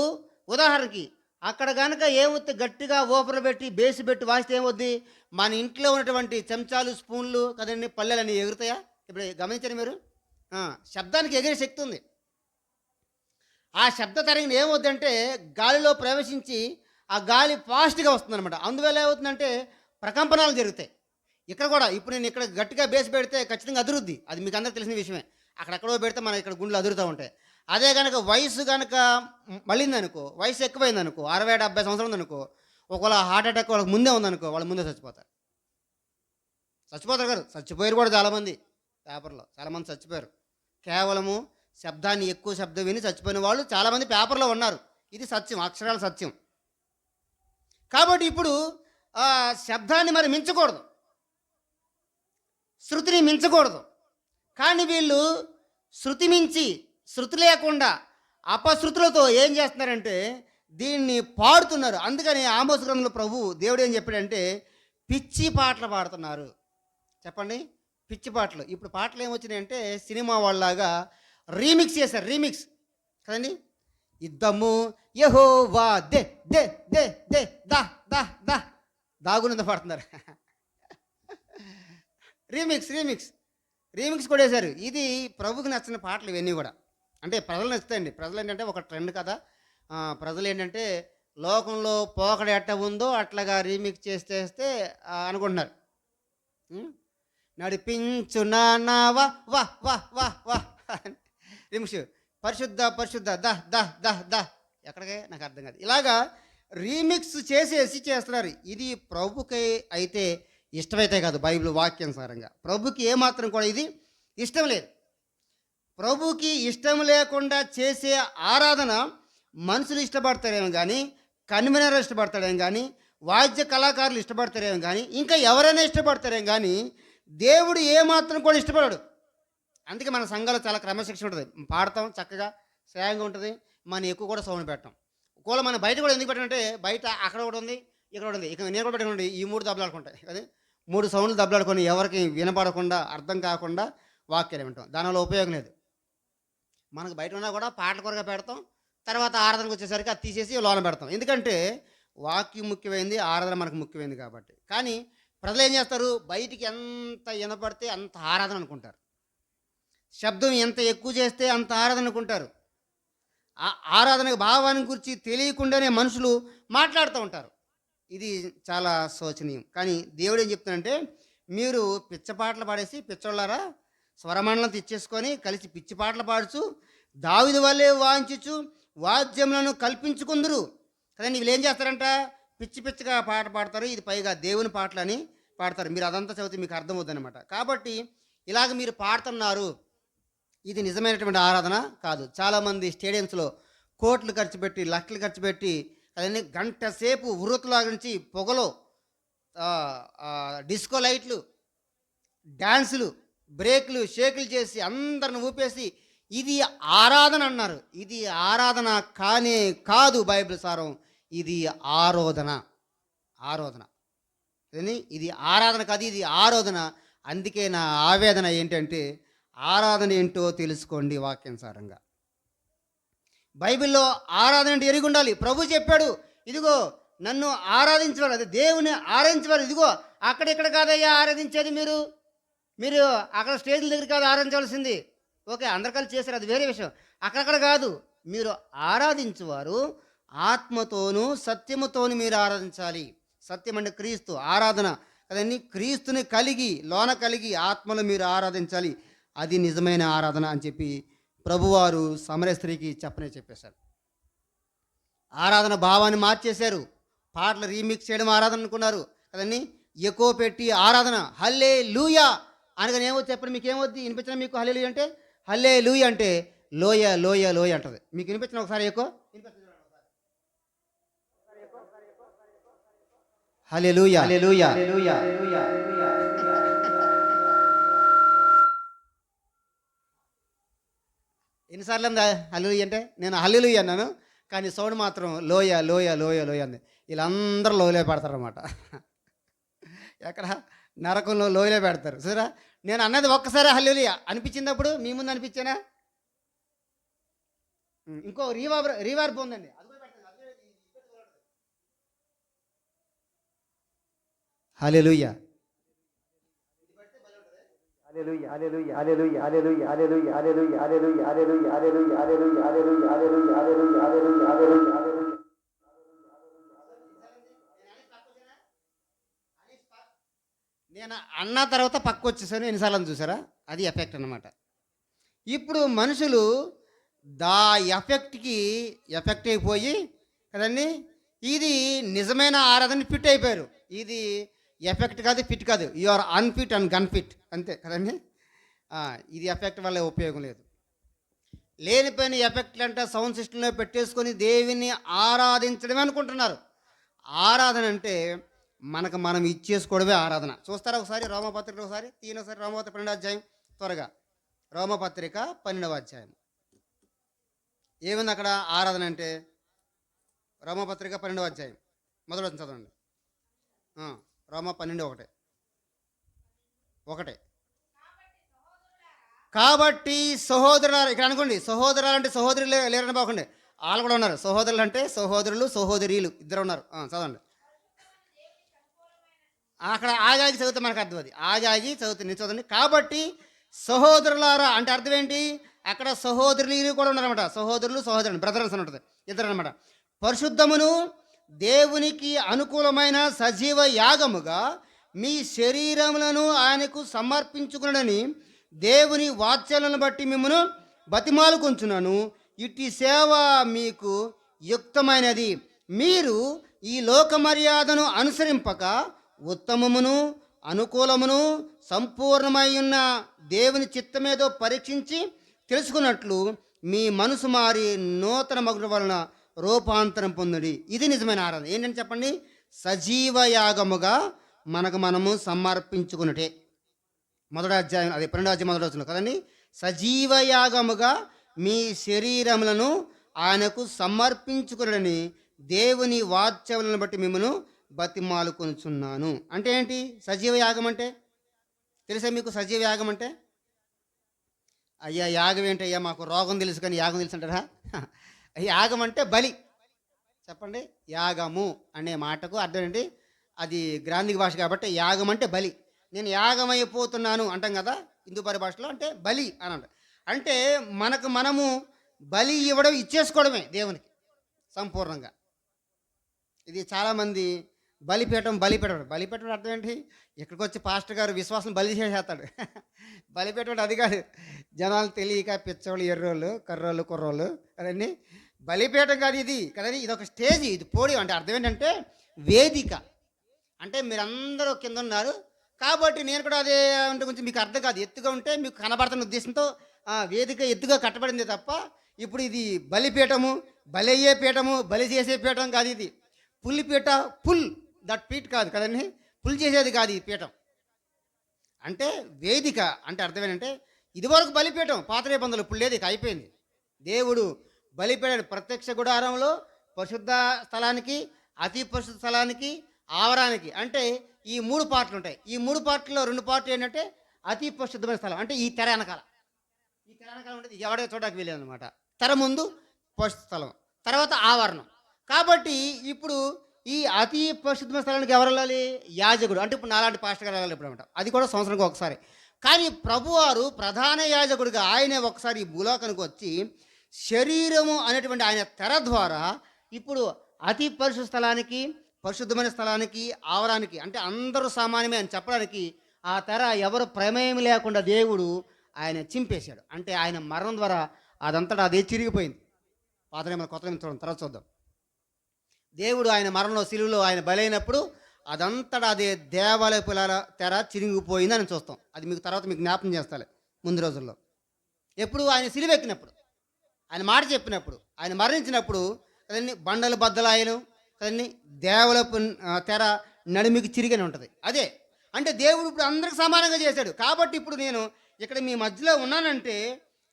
ఉదాహరణకి అక్కడ కనుక ఏమవుతుంది? గట్టిగా ఓపర్లు పెట్టి బేస్ పెట్టి వాయిస్తే ఏమవుద్ది? మన ఇంట్లో ఉన్నటువంటి చెంచాలు, స్పూన్లు కదండి, పల్లెలన్నీ ఎగురుతాయా? ఇప్పుడు గమనించారు మీరు? శబ్దానికి ఎగిరే శక్తి ఉంది. ఆ శబ్ద తరంగిణి ఏమవుద్దంటే గాలిలో ప్రవేశించి ఆ గాలి ఫాస్ట్గా వస్తుందన్నమాట. అందువల్ల ఏమవుతుందంటే ప్రకంపనాలు జరుగుతాయి. ఇక్కడ కూడా ఇప్పుడు నేను ఇక్కడ గట్టిగా బేస్ పెడితే ఖచ్చితంగా అదురుద్ది, అది మీకు అందరికీ తెలిసిన విషయమే. అక్కడెక్కడో పెడితే మన ఇక్కడ గుండెలు అదురుతూ ఉంటాయి. అదే కనుక వయసు కనుక మళ్ళిందనుకో, వయసు ఎక్కువైందనుకో, 60-70 సంవత్సరం ఉందనుకో, ఒకవేళ హార్ట్ అటాక్ వాళ్ళకి ముందే ఉందనుకో, వాళ్ళు ముందే చచ్చిపోతారు కదా. చచ్చిపోయారు కూడా చాలామంది, పేపర్లో చాలామంది చచ్చిపోయారు. కేవలము శబ్దాన్ని ఎక్కువ శబ్దం విని చచ్చిపోయిన వాళ్ళు చాలామంది పేపర్లో ఉన్నారు. ఇది సత్యం, అక్షరాల సత్యం. కాబట్టి ఇప్పుడు శబ్దాన్ని మరి మించకూడదు, శృతిని మించకూడదు. కానీ వీళ్ళు శృతి మించి, శృతి లేకుండా అపశృతులతో ఏం చేస్తున్నారంటే దీన్ని పాడుతున్నారు. అందుకని ఆమోసు గ్రంథంలో ప్రభు దేవుడు ఏం చెప్పాడంటే పిచ్చి పాటలు పాడుతున్నారు. చెప్పండి, పిచ్చి పాటలు. ఇప్పుడు పాటలు ఏమొచ్చినాయంటే సినిమా వాళ్ళలాగా రీమిక్స్ చేశారు. రీమిక్స్ కదండి. యుద్ధము యెహోవా దే దే దే దే దా దా దా దాగునంద పాడుతున్నారు. రీమిక్స్ రీమిక్స్ రీమిక్స్ కూడా వేశారు. ఇది ప్రభుకి నచ్చిన పాటలు ఇవన్నీ కూడా. అంటే ప్రజలు నచ్చుతాయండి. ప్రజలు ఏంటంటే ఒక ట్రెండ్ కదా. ప్రజలు ఏంటంటే లోకంలో పోకడ ఎట్ట ఉందో అట్లాగా రీమిక్స్ చేస్తే అనుకుంటున్నారు. ఉం? నడిపించు నావా వా వా వా వా రీమిక్స్ పరిశుద్ధ పరిశుద్ధ ద ద ద ద ఎక్కడికే నాకు అర్థం కాదు. ఇలాగా రీమిక్స్ చేసేసి చేస్తున్నారు. ఇది ప్రభుకి అయితే ఇష్టమైతే కాదు. బైబిల్ వాక్యానుసారంగా ప్రభుకి ఏమాత్రం కూడా ఇది ఇష్టం లేదు. ప్రభుకి ఇష్టం లేకుండా చేసే ఆరాధన మనుషులు ఇష్టపడతారేమో కానీ, కన్వీనర్ ఇష్టపడతాడేమో కానీ, వాద్య కళాకారులు ఇష్టపడతారేమో కానీ, ఇంకా ఎవరైనా ఇష్టపడతారేమో కానీ దేవుడు ఏమాత్రం కూడా ఇష్టపడాడు. అందుకే మన సంఘాలు చాలా క్రమశిక్షణ ఉంటుంది. పాడతాం చక్కగా శ్రేయంగా ఉంటుంది. మనం ఎక్కువ కూడా సౌండ్ పెట్టాం. ఒకవేళ మనం బయట కూడా ఎందుకు పెట్టామంటే బయట అక్కడ ఒకటి ఉంది, ఇక్కడ ఒకటి ఉంది. ఇక నేను కూడా పెట్టుకోండి, ఈ 3 దెబ్బలాడుకుంటాయి అది 3 సౌండ్లు దెబ్బలాడుకొని ఎవరికి వినపడకుండా అర్థం కాకుండా వాక్యాలు వింటాం. దానివల్ల ఉపయోగం లేదు. మనకు బయట ఉన్నా కూడా పాటల కొరగా పెడతాం. తర్వాత ఆరాధనకు వచ్చేసరికి అది తీసేసి లోన పెడతాం. ఎందుకంటే వాక్యం ముఖ్యమైనది, ఆరాధన మనకు ముఖ్యమైనది కాబట్టి. కానీ ప్రజలు ఏం చేస్తారు, బయటికి ఎంత వినపడితే అంత ఆరాధన అనుకుంటారు. శబ్దం ఎంత ఎక్కువ చేస్తే అంత ఆరాధన అనుకుంటారు. ఆరాధన భావాన్ని గురించి తెలియకుండానే మనుషులు మాట్లాడుతూ ఉంటారు. ఇది చాలా శోచనీయం. కానీ దేవుడు ఏం చెప్తానంటే, మీరు పిచ్చపాటలు పాడేసి పిచ్చోళ్ళారా స్వరమండలం తెచ్చేసుకొని కలిసి పిచ్చి పాటలు పాడుచు దావీదు వల్లే వాంచుచు వాద్యములను కల్పించుకుందరు కదండి. వీళ్ళు ఏం చేస్తారంట, పిచ్చి పిచ్చిగా పాట పాడతారు. ఇది పైగా దేవుని పాటలని పాడతారు. మీరు అదంతా చదివితే మీకు అర్థమవుతుందన్నమాట. కాబట్టి ఇలాగ మీరు పాడుతున్నారు, ఇది నిజమైనటువంటి ఆరాధన కాదు. చాలామంది స్టేడియంస్లో కోట్లు ఖర్చు పెట్టి లక్షలు ఖర్చు పెట్టి అదన్నీ గంట సేపు ఉర్రతులాగించి పొగలో డిస్కో లైట్లు, డ్యాన్సులు, బ్రేకులు, షేకులు చేసి అందరిని ఊపేసి ఇది ఆరాధన అన్నారు. ఇది ఆరాధన కానే కాదు. బైబిల్ సారం ఇది ఆరోధన. ఆరోధన ఇది ఆరాధన కాదు, ఇది ఆరోధన. అందుకే నా ఆవేదన ఏంటంటే ఆరాధన ఏంటో తెలుసుకోండి వాక్యానుసారంగా. బైబిల్లో ఆరాధన అంటే ఎరిగి ఉండాలి. ప్రభు చెప్పాడు, ఇదిగో నన్ను ఆరాధించేవారు, అది దేవుని ఆరాధించేవారు. ఇదిగో అక్కడిక్కడ కాదయ్యా ఆరాధించేది, మీరు అక్కడ స్టేజ్ల దగ్గర కాదు ఆరాధించవలసింది. ఓకే, అందరు కలిసి చేశారు, అది వేరే విషయం. అక్కడక్కడ కాదు, మీరు ఆరాధించేవారు ఆత్మతోనూ సత్యముతోనూ మీరు ఆరాధించాలి. సత్యం అంటే క్రీస్తు, ఆరాధన కదండి. క్రీస్తుని కలిగి లోన కలిగి ఆత్మలో మీరు ఆరాధించాలి, అది నిజమైన ఆరాధన అని చెప్పి ప్రభువారు సమరయ స్త్రీకి చెప్పేశారు. ఆరాధన భావాన్ని మార్చేశారు. పాటలు రీమిక్స్ చేయడం ఆరాధన అనుకున్నారు కదండి. ఎక్కువ పెట్టి ఆరాధన హల్లే లూయా అనగానే ఏమో చెప్పండి, మీకు ఏమొద్ది వినిపించిన? మీకు హల్లే లూయా అంటే, హల్లే లూయా అంటే లోయ లోయ లోయ అంటది. మీకు వినిపించిన ఒకసారి ఎక్కువ హల్లెలూయా హల్లెలూయా హల్లెలూయా. ఎన్నిసార్లు అందా హల్లెలూయా అంటే? నేను హల్లెలూయా అన్నాను, కానీ సౌండ్ మాత్రం లోయ లోయ లోయ లోయ అంది. వీళ్ళందరూ లోయలే పెడతారన్నమాట. ఎక్కడ నరకంలో లోయలే పెడతారు చూరా. నేను అన్నది ఒక్కసారి హల్లెలూయా అనిపించినప్పుడు మీ ముందు అనిపించానా? ఇంకో రీవార్బ్ ఉందండి, హల్లెలూయా. నేను అన్న తర్వాత పక్క వచ్చేసాను, ఎన్నిసార్లు చూసారా? అది ఎఫెక్ట్ అన్నమాట. ఇప్పుడు మనుషులు ఎఫెక్ట్కి ఎఫెక్ట్ అయిపోయి కదండి, ఇది నిజమైన ఆరాధన ఫిట్ అయిపోయారు. ఇది ఎఫెక్ట్ కాదు, ఫిట్ కాదు, యు ఆర్ అన్ఫిట్ అండ్ గన్ఫిట్ అంతే కదండి. ఇది ఎఫెక్ట్ వల్ల ఉపయోగం లేదు. లేనిపోయిన ఎఫెక్ట్లు అంటే సౌండ్ సిస్టంలో పెట్టేసుకొని దేవుని ఆరాధించడమే అనుకుంటున్నారు. ఆరాధన అంటే మనకు మనం ఇచ్చేసుకోవడమే ఆరాధన. చూస్తారా ఒకసారి రోమపత్రిక, ఒకసారి రోమపత్రిక 12వ అధ్యాయం, త్వరగా రోమపత్రిక 12వ అధ్యాయం. ఏముంది అక్కడ ఆరాధన అంటే? రోమపత్రిక 12వ అధ్యాయం మొదలు చదవండి. రోమ 12:1. కాబట్టి సహోదరులారా, ఇక్కడ అనుకోండి, సహోదరులు అంటే సహోదరులు లేరని బాగుండే, వాళ్ళు కూడా ఉన్నారు. సహోదరులు అంటే సహోదరులు, సహోదరీలు ఇద్దరు ఉన్నారు. చదవండి. అక్కడ ఆగాగి చదివితే మనకు అర్థం అది. ఆగాగి చదువుతుంది నేను చదవండి. కాబట్టి సహోదరులారా అంటే అర్థం ఏంటి? అక్కడ సహోదరులు కూడా ఉన్నారన్నమాట. సహోదరులు, సహోదరులు బ్రదర్స్ అని ఉంటుంది. ఇద్దరు అనమాట. పరిశుద్ధమును దేవునికి అనుకూలమైన సజీవ యాగముగా మీ శరీరములను ఆయనకు సమర్పించుకునని దేవుని వాత్సల్యలను బట్టి మిమ్మను బతిమాలుకొంచున్నాను. ఇట్టి సేవ మీకు యుక్తమైనది. మీరు ఈ లోక మర్యాదను అనుసరింపక ఉత్తమమును అనుకూలమును సంపూర్ణమై ఉన్న దేవుని చిత్తమేదో పరీక్షించి తెలుసుకున్నట్లు మీ మనసు మారి నూతన మగుడు వలన రూపాంతరం పొందుడి. ఇది నిజమైన ఆరాధన. ఏంటంటే చెప్పండి, సజీవ యాగముగా మనకు మనము సమర్పించుకున్నటే. మొదటి అధ్యాయం, అది 12వ అధ్యాయం మొదటి వచనం కదండి. సజీవ యాగముగా మీ శరీరములను ఆయనకు సమర్పించుకునని దేవుని వాత్సల్యలను బట్టి మిమ్మను బతిమాలుకొనుచున్నాను. అంటే ఏంటి సజీవ యాగం అంటే? తెలుసా మీకు సజీవ యాగం అంటే? అయ్యా యాగం ఏంటి అయ్యా, మాకు రోగం తెలుసు కానీ యాగం తెలుసు అంటారా? యాగం అంటే బలి. చెప్పండి. యాగము అనే మాటకు అర్థం ఏంటి? అది గ్రాంధిక భాష కాబట్టి యాగం అంటే బలి. నేను యాగమైపోతున్నాను అంటాం కదా హిందూ పరిభాషలో, అంటే బలి అని అంట. అంటే మనకు మనము బలి ఇవ్వడం, ఇచ్చేసుకోవడమే దేవునికి సంపూర్ణంగా. ఇది చాలామంది బలిపెట్టడం అర్థం ఏంటి? ఇక్కడికి వచ్చి పాస్టర్ గారు విశ్వాసం బలి చేసేస్తాడు. బలిపెట్టడం అది కాదు. జనాలు తెలియక పిచ్చోళ్ళు, ఎర్రోళ్ళు, కర్రోళ్ళు, కుర్రోళ్ళు అవన్నీ బలిపీఠం కాదు ఇది కదండి. ఇది ఒక స్టేజ్, ఇది పోడియం. అంటే అర్థం ఏంటంటే వేదిక. అంటే మీరందరూ కింద ఉన్నారు కాబట్టి నేను కూడా అదే అంటే కొంచెం మీకు అర్థం కాదు. ఎత్తుగా ఉంటే మీకు కనబడుతున్న ఉద్దేశంతో వేదిక ఎత్తుగా కట్టబడింది తప్ప ఇప్పుడు ఇది బలిపీఠము, బలి అయ్యే పీఠము, బలి చేసే పీఠం కాదు ఇది. పుల్లిపీట, పుల్ దట్ పీఠ కాదు కదండి, పుల్ చేసేది కాదు ఈ పీఠం. అంటే వేదిక అంటే అర్థం ఏంటంటే ఇదివరకు బలిపీఠం పాత నిబంధనలు, ఇప్పుడు లేదు, ఇక అయిపోయింది. దేవుడు బలిపీఠాన్ని ప్రత్యక్ష గుడారంలో, పరిశుద్ధ స్థలానికి, అతి పరిశుద్ధ స్థలానికి, ఆవరానికి, అంటే ఈ 3 పార్ట్లు ఉంటాయి. ఈ 3 పార్ట్లలో 2 పార్ట్లు ఏంటంటే అతి పరిశుద్ధమైన స్థలం, అంటే ఈ తెర వెనకాల. ఈ తెర వెనకాల ఉంటుంది, ఎవడే చూడడానికి వెళ్ళేది అనమాట. తెర ముందు పరిశుద్ధ స్థలం, తర్వాత ఆవరణం. కాబట్టి ఇప్పుడు ఈ అతి పరిశుద్ధమైన స్థలానికి ఎవరు వెళ్ళాలి? యాజకుడు. అంటే ఇప్పుడు నాలాంటి పాస్టర్ గారు వెళ్ళాలి ఇప్పుడు అనమాట. అది కూడా సంవత్సరానికి ఒకసారి. కానీ ప్రభువారు ప్రధాన యాజకుడిగా ఆయనే ఒకసారి ఈ భూలోకానికి వచ్చి శరీరము అనేటువంటి ఆయన తెర ద్వారా ఇప్పుడు అతి పరిశుద్ధ స్థలానికి, పరిశుద్ధమైన స్థలానికి, ఆవరానికి, అంటే అందరూ సామాన్యమే అని చెప్పడానికి ఆ తెర ఎవరు ప్రమేయం లేకుండా దేవుడు ఆయన చింపేశాడు. అంటే ఆయన మరణం ద్వారా అదంతటా అదే చిరిగిపోయింది. పాత నిబంధన, కొత్త నిబంధన చూడండి, తర్వాత చూద్దాం. దేవుడు ఆయన మరణంలో, సిలువలో ఆయన బలైనప్పుడు అదంతటా అదే దేవాలయపు తెర చిరిగిపోయిందని చూస్తాం. అది మీకు తర్వాత మీకు జ్ఞాపకం చేస్తాలే ముందు రోజుల్లో. ఎప్పుడు ఆయన సిలువెక్కినప్పుడు, ఆయన మాట చెప్పినప్పుడు, ఆయన మరణించినప్పుడు కదండి, బండలు బద్దలాయను కదండి, దేవాలయపు తెర నడిమికి చిరిగిన ఉంటుంది. అదే అంటే దేవుడు ఇప్పుడు అందరికి సమానంగా చేశాడు. కాబట్టి ఇప్పుడు నేను ఇక్కడ మీ మధ్యలో ఉన్నానంటే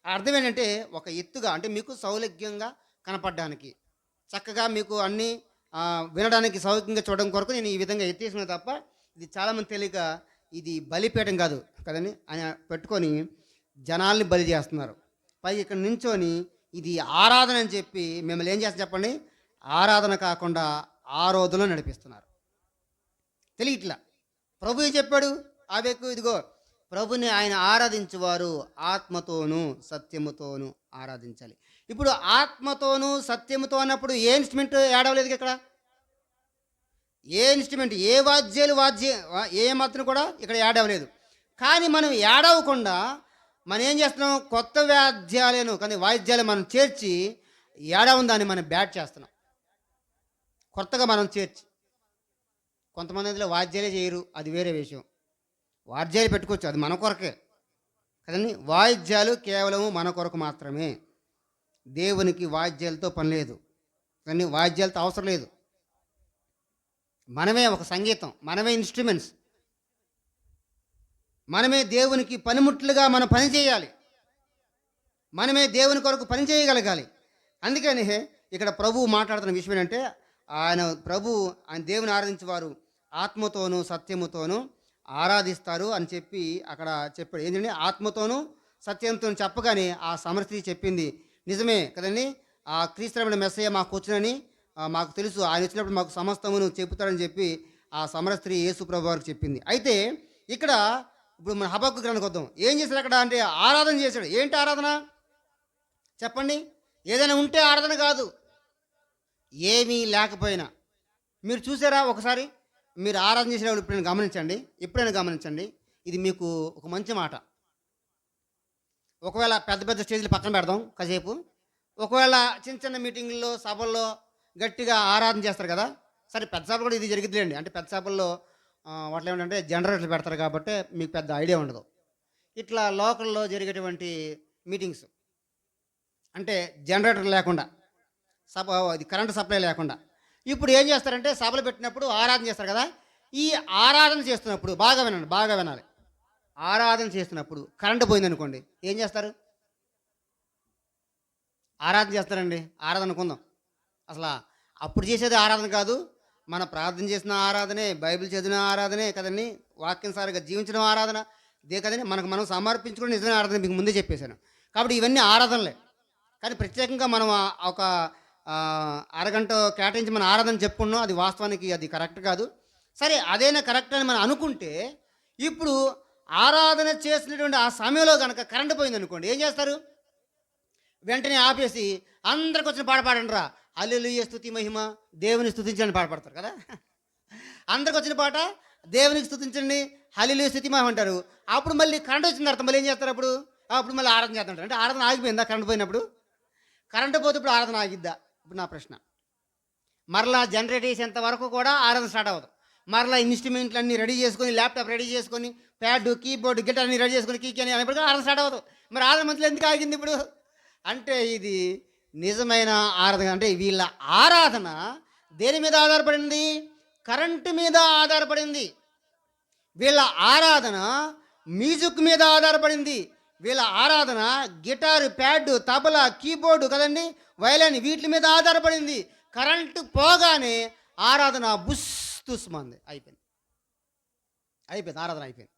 అర్థం ఏంటంటే ఒక ఎత్తుగా, అంటే మీకు సౌలభ్యంగా కనపడడానికి, చక్కగా మీకు అన్నీ వినడానికి సౌకర్యంగా చూడడం కొరకు నేను ఈ విధంగా ఎత్తేసిన తప్ప ఇది చాలామంది తెలియక ఇది బలిపీఠం కాదు కదండి ఆయన పెట్టుకొని జనాల్ని బలి చేస్తున్నారు. పై ఇక్కడ నించొని ఇది ఆరాధన అని చెప్పి మిమ్మల్ని ఏం చేస్తారు చెప్పండి, ఆరాధన కాకుండా ఆరోధనలో నడిపిస్తున్నారు. తెలియట్లా. ప్రభు చెప్పాడు ఆబేకు, ఇదిగో ప్రభుని ఆయన ఆరాధించువారు ఆత్మతోనూ సత్యముతోనూ ఆరాధించాలి. ఇప్పుడు ఆత్మతోనూ సత్యముతో అన్నప్పుడు ఏ ఇన్స్ట్రుమెంట్ ఏడవలేదు ఇక్కడ. ఏ ఇన్స్ట్రుమెంట్, ఏ ఏ మాత్రం కూడా ఇక్కడ ఏడవలేదు. కానీ మనం ఏడవకుండా మనం ఏం చేస్తున్నాం, కొత్త వాద్యాలను కానీ వాయిద్యాలు మనం చేర్చి ఏడవం దాన్ని మనం బ్యాట్ చేస్తున్నాం. కొత్తగా మనం చేర్చి, కొంతమంది అందులో వాద్యాలే చేయరు, అది వేరే విషయం. వాద్యాలు పెట్టుకోవచ్చు, అది మన కొరకే కదండి. వాయిద్యాలు కేవలము మన కొరకు మాత్రమే. దేవునికి వాయిద్యాలతో పని లేదు కానీ వాయిద్యాలతో అవసరం లేదు. మనమే ఒక సంగీతం, మనమే ఇన్స్ట్రుమెంట్స్, మనమే దేవునికి పనిముట్లుగా మనం పని చేయాలి, మనమే దేవుని కొరకు పని చేయగలగాలి. అందుకని ఇక్కడ ప్రభువు మాట్లాడుతున్న విషయం ఏంటంటే ఆయన దేవుని ఆరాధించేవారు ఆత్మతోనూ సత్యముతోనూ ఆరాధిస్తారు అని చెప్పి అక్కడ చెప్పాడు. ఏంటంటే ఆత్మతోనూ సత్యంతో చెప్పగానే ఆ సమస్య చెప్పింది నిజమే కదండి. ఆ క్రీస్తుమైన మెస్సయ్య మాకు వచ్చునని మాకు తెలుసు, ఆయన వచ్చినప్పుడు మాకు సమస్తమును చెబుతాడని చెప్పి ఆ సమర స్త్రీ యేసు ప్రభు వారికి చెప్పింది. అయితే ఇక్కడ ఇప్పుడు మన హబక్కు గ్రంథానికి వద్దాం. ఏం చేశాడు అక్కడ అంటే ఆరాధన చేశాడు. ఏంటి ఆరాధన చెప్పండి? ఏదైనా ఉంటే ఆరాధన కాదు, ఏమీ లేకపోయినా. మీరు చూసారా ఒకసారి? మీరు ఆరాధన చేసేటప్పుడు ఎప్పుడైనా గమనించండి. ఇది మీకు ఒక మంచి మాట. ఒకవేళ పెద్ద పెద్ద స్టేజ్లు పక్కన పెడదాం కాసేపు. ఒకవేళ చిన్న చిన్న మీటింగుల్లో, సభల్లో గట్టిగా ఆరాధన చేస్తారు కదా. సరే, పెద్ద సభలు కూడా ఇది జరుగుతుందండి. అంటే పెద్ద సభల్లో వాటిలో ఏమిటంటే జనరేటర్లు పెడతారు కాబట్టి మీకు పెద్ద ఐడియా ఉండదు. ఇట్లా లోకల్లో జరిగేటువంటి మీటింగ్స్ అంటే జనరేటర్ లేకుండా, సభ ఇది కరెంటు సప్లై లేకుండా ఇప్పుడు ఏం చేస్తారంటే సభలు పెట్టినప్పుడు ఆరాధన చేస్తారు కదా. ఈ ఆరాధన చేస్తున్నప్పుడు బాగా వినండి, బాగా వినాలి. ఆరాధన చేస్తున్నప్పుడు కరెంటు పోయిందనుకోండి, ఏం చేస్తారు? ఆరాధన చేస్తారండి. ఆరాధన అనుకుందాం. అసలు అప్పుడు చేసేది ఆరాధన కాదు, మన ప్రార్థన చేసిన ఆరాధనే, బైబిల్ చదివిన ఆరాధనే కదండి, వాక్యానుసారంగా జీవించడం ఆరాధన ఇదే కదండి. మనకు మనం సమర్పించుకుని నిజమైన ఆరాధన మీకు ముందే చెప్పేశాను. కాబట్టి ఇవన్నీ ఆరాధనలే. కానీ ప్రత్యేకంగా మనం ఒక అరగంట కేటాయించి మన ఆరాధన చెప్పుకున్నాం, అది వాస్తవానికి అది కరెక్ట్ కాదు. సరే, అదైనా కరెక్ట్ అని మనం అనుకుంటే, ఇప్పుడు ఆరాధన చేసినటువంటి ఆ సమయంలో కనుక కరెంటు పోయిందనుకోండి, ఏం చేస్తారు? వెంటనే ఆపేసి అందరికి వచ్చిన పాట పాడండి రా, హల్లెలూయా స్తుతి మహిమ, దేవుని స్తుతించండి పాట పాడతారు కదా. అందరికి వచ్చిన పాట దేవునికి స్తుతించండి, హల్లెలూయా స్తుతి మహిమ అంటారు. అప్పుడు మళ్ళీ కరెంట్ వచ్చిన తర్వాత మళ్ళీ ఏం చేస్తారు? అప్పుడు మళ్ళీ ఆరాధన చేస్తుంటారు. అంటే ఆరాధన ఆగిపోయిందా కరెంట్ పోయినప్పుడు? కరెంటు పోతే ఇప్పుడు ఆరాధన ఆగిద్దా? ఇప్పుడు నా ప్రశ్న. మరలా జనరేట్ చేసేంత వరకు కూడా ఆరాధన స్టార్ట్ అవ్వదు. మరలా ఇన్స్ట్రుమెంట్లు అన్నీ రెడీ చేసుకొని, ల్యాప్టాప్ రెడీ చేసుకొని, ప్యాడ్, కీబోర్డు, గిటార్ అన్నీ రెడీ చేసుకొని, కీకి అని అనేప్పటికీ ఆరాధన స్టార్ట్ అవ్వదు. మరి ఆరాధన మధ్యలో ఎందుకు ఆగింది ఇప్పుడు? అంటే ఇది నిజమైన ఆరాధన. అంటే వీళ్ళ ఆరాధన దేని మీద ఆధారపడింది? కరెంటు మీద ఆధారపడింది. వీళ్ళ ఆరాధన మ్యూజిక్ మీద ఆధారపడింది. వీళ్ళ ఆరాధన గిటారు, ప్యాడ్, తబలా, కీబోర్డు కదండి, వయలిన్, వీటి మీద ఆధారపడింది. కరెంటు పోగానే ఆరాధన బుస్తుస్మంది, అయిపోయింది. ఆరాధన అయిపోయింది.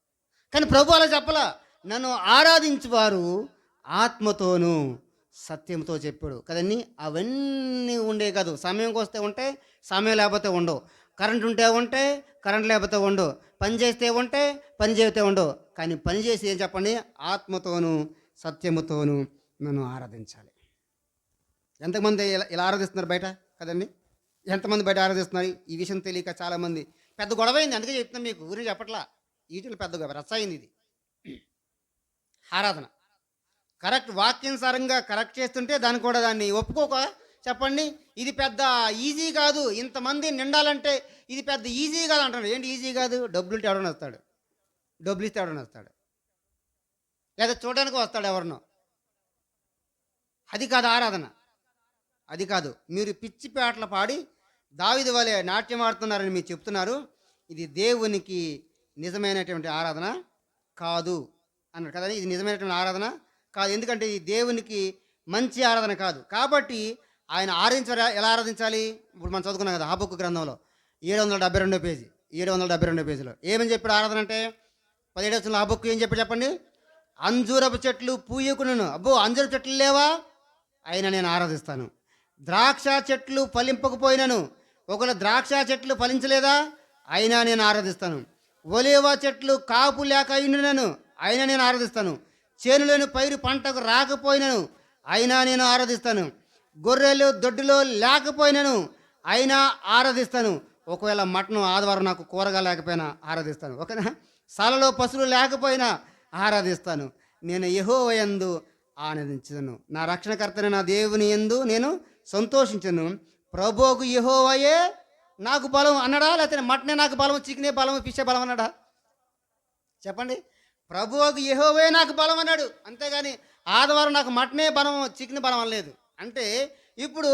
కానీ ప్రభు అలా చెప్పలా. నన్ను ఆరాధించువారు ఆత్మతోనూ సత్యంతో చెప్పాడు కదండి. అవన్నీ ఉండే కాదు. సమయంకి వస్తే ఉంటే, సమయం లేకపోతే ఉండవు. కరెంట్ ఉంటే ఉంటే, కరెంట్ లేకపోతే ఉండవు. పని చేస్తే ఉంటే, పని చేస్తే ఉండవు. కానీ పని చేసి ఏం చెప్పండి? ఆత్మతోనూ సత్యముతోనూ నన్ను ఆరాధించాలి. ఎంతమంది ఇలా ఆరాధిస్తున్నారు బయట కదండి? ఎంతమంది బయట ఆరాధిస్తున్నారు? ఈ విషయం తెలియక చాలామంది పెద్ద గొడవ అయింది. అందుకే చెప్తున్నాను మీకు, ఊరిని చెప్పట్లా. వీటిలో పెద్ద రచ్చయింది ఇది ఆరాధన. కరెక్ట్ వాక్యానుసారంగా కరెక్ట్ చేస్తుంటే దాన్ని ఒప్పుకోక చెప్పండి, ఇది పెద్ద ఈజీ కాదు, ఇంతమంది నిండాలంటే ఇది పెద్ద ఈజీ కాదు అంటాడు. ఏంటి ఈజీ కాదు? డబ్బులు ఇస్తే ఎవడన్నా వస్తాడు, డబ్బులు ఇస్తే ఎవడన్నా వస్తాడు, లేదా చూడడానికి వస్తాడు ఎవరినో. అది కాదు ఆరాధన, అది కాదు. మీరు పిచ్చి పేటలు పాడి దావీదు వలె నాట్యం ఆడుతున్నారని మీరు చెప్తున్నారు. ఇది దేవునికి నిజమైనటువంటి ఆరాధన కాదు అన్నాడు కదా. ఇది నిజమైనటువంటి ఆరాధన కాదు, ఎందుకంటే ఇది దేవునికి మంచి ఆరాధన కాదు. కాబట్టి ఆయన ఎలా ఆరాధించాలి? ఇప్పుడు మనం చదువుకున్నాం కదా హబక్కు గ్రంథంలో 772 పేజీ, 772 పేజీలో ఏమని చెప్పాడు ఆరాధన అంటే? 17వ వచనంలో హబక్కు ఏం చెప్పాడు చెప్పండి? అంజూరపు చెట్లు పూయకును, అబ్బో అంజూరపు చెట్లు లేవా, అయినా నేను ఆరాధిస్తాను. ద్రాక్ష చెట్లు ఫలింపకపోయినను, ఒకవేళ ద్రాక్ష చెట్లు ఫలించలేదా, అయినా నేను ఆరాధిస్తాను. ఒలీవ చెట్లు కాపు లేక అయినను, అయినా నేను ఆరాధిస్తాను. చేనులోని పైరు పంటకు రాకపోయినను, అయినా నేను ఆరాధిస్తాను. గొర్రెలు దొడ్డులో లేకపోయినను, అయినా ఆరాధిస్తాను. ఒకవేళ మటన్ ఆదివారం నాకు కూరగా లేకపోయినా ఆరాధిస్తాను. ఓకేనా? సాలలో పశువులు లేకపోయినా ఆరాధిస్తాను. నేను యెహోవా యందు ఆనందించను, నా రక్షణకర్తని నా దేవుని యందు నేను సంతోషించను. ప్రభువుకు యెహోవాయే నాకు బలం అన్నాడా? లేకపోతే మటనే నాకు బలం, చికెనే బలం, ఫిషే బలం అన్నాడా? చెప్పండి. ప్రభువుకు యెహోవాయే నాకు బలం అన్నాడు, అంతేగాని ఆదివారం నాకు మటనే బలం, చికెన్ బలం అనలేదు. అంటే ఇప్పుడు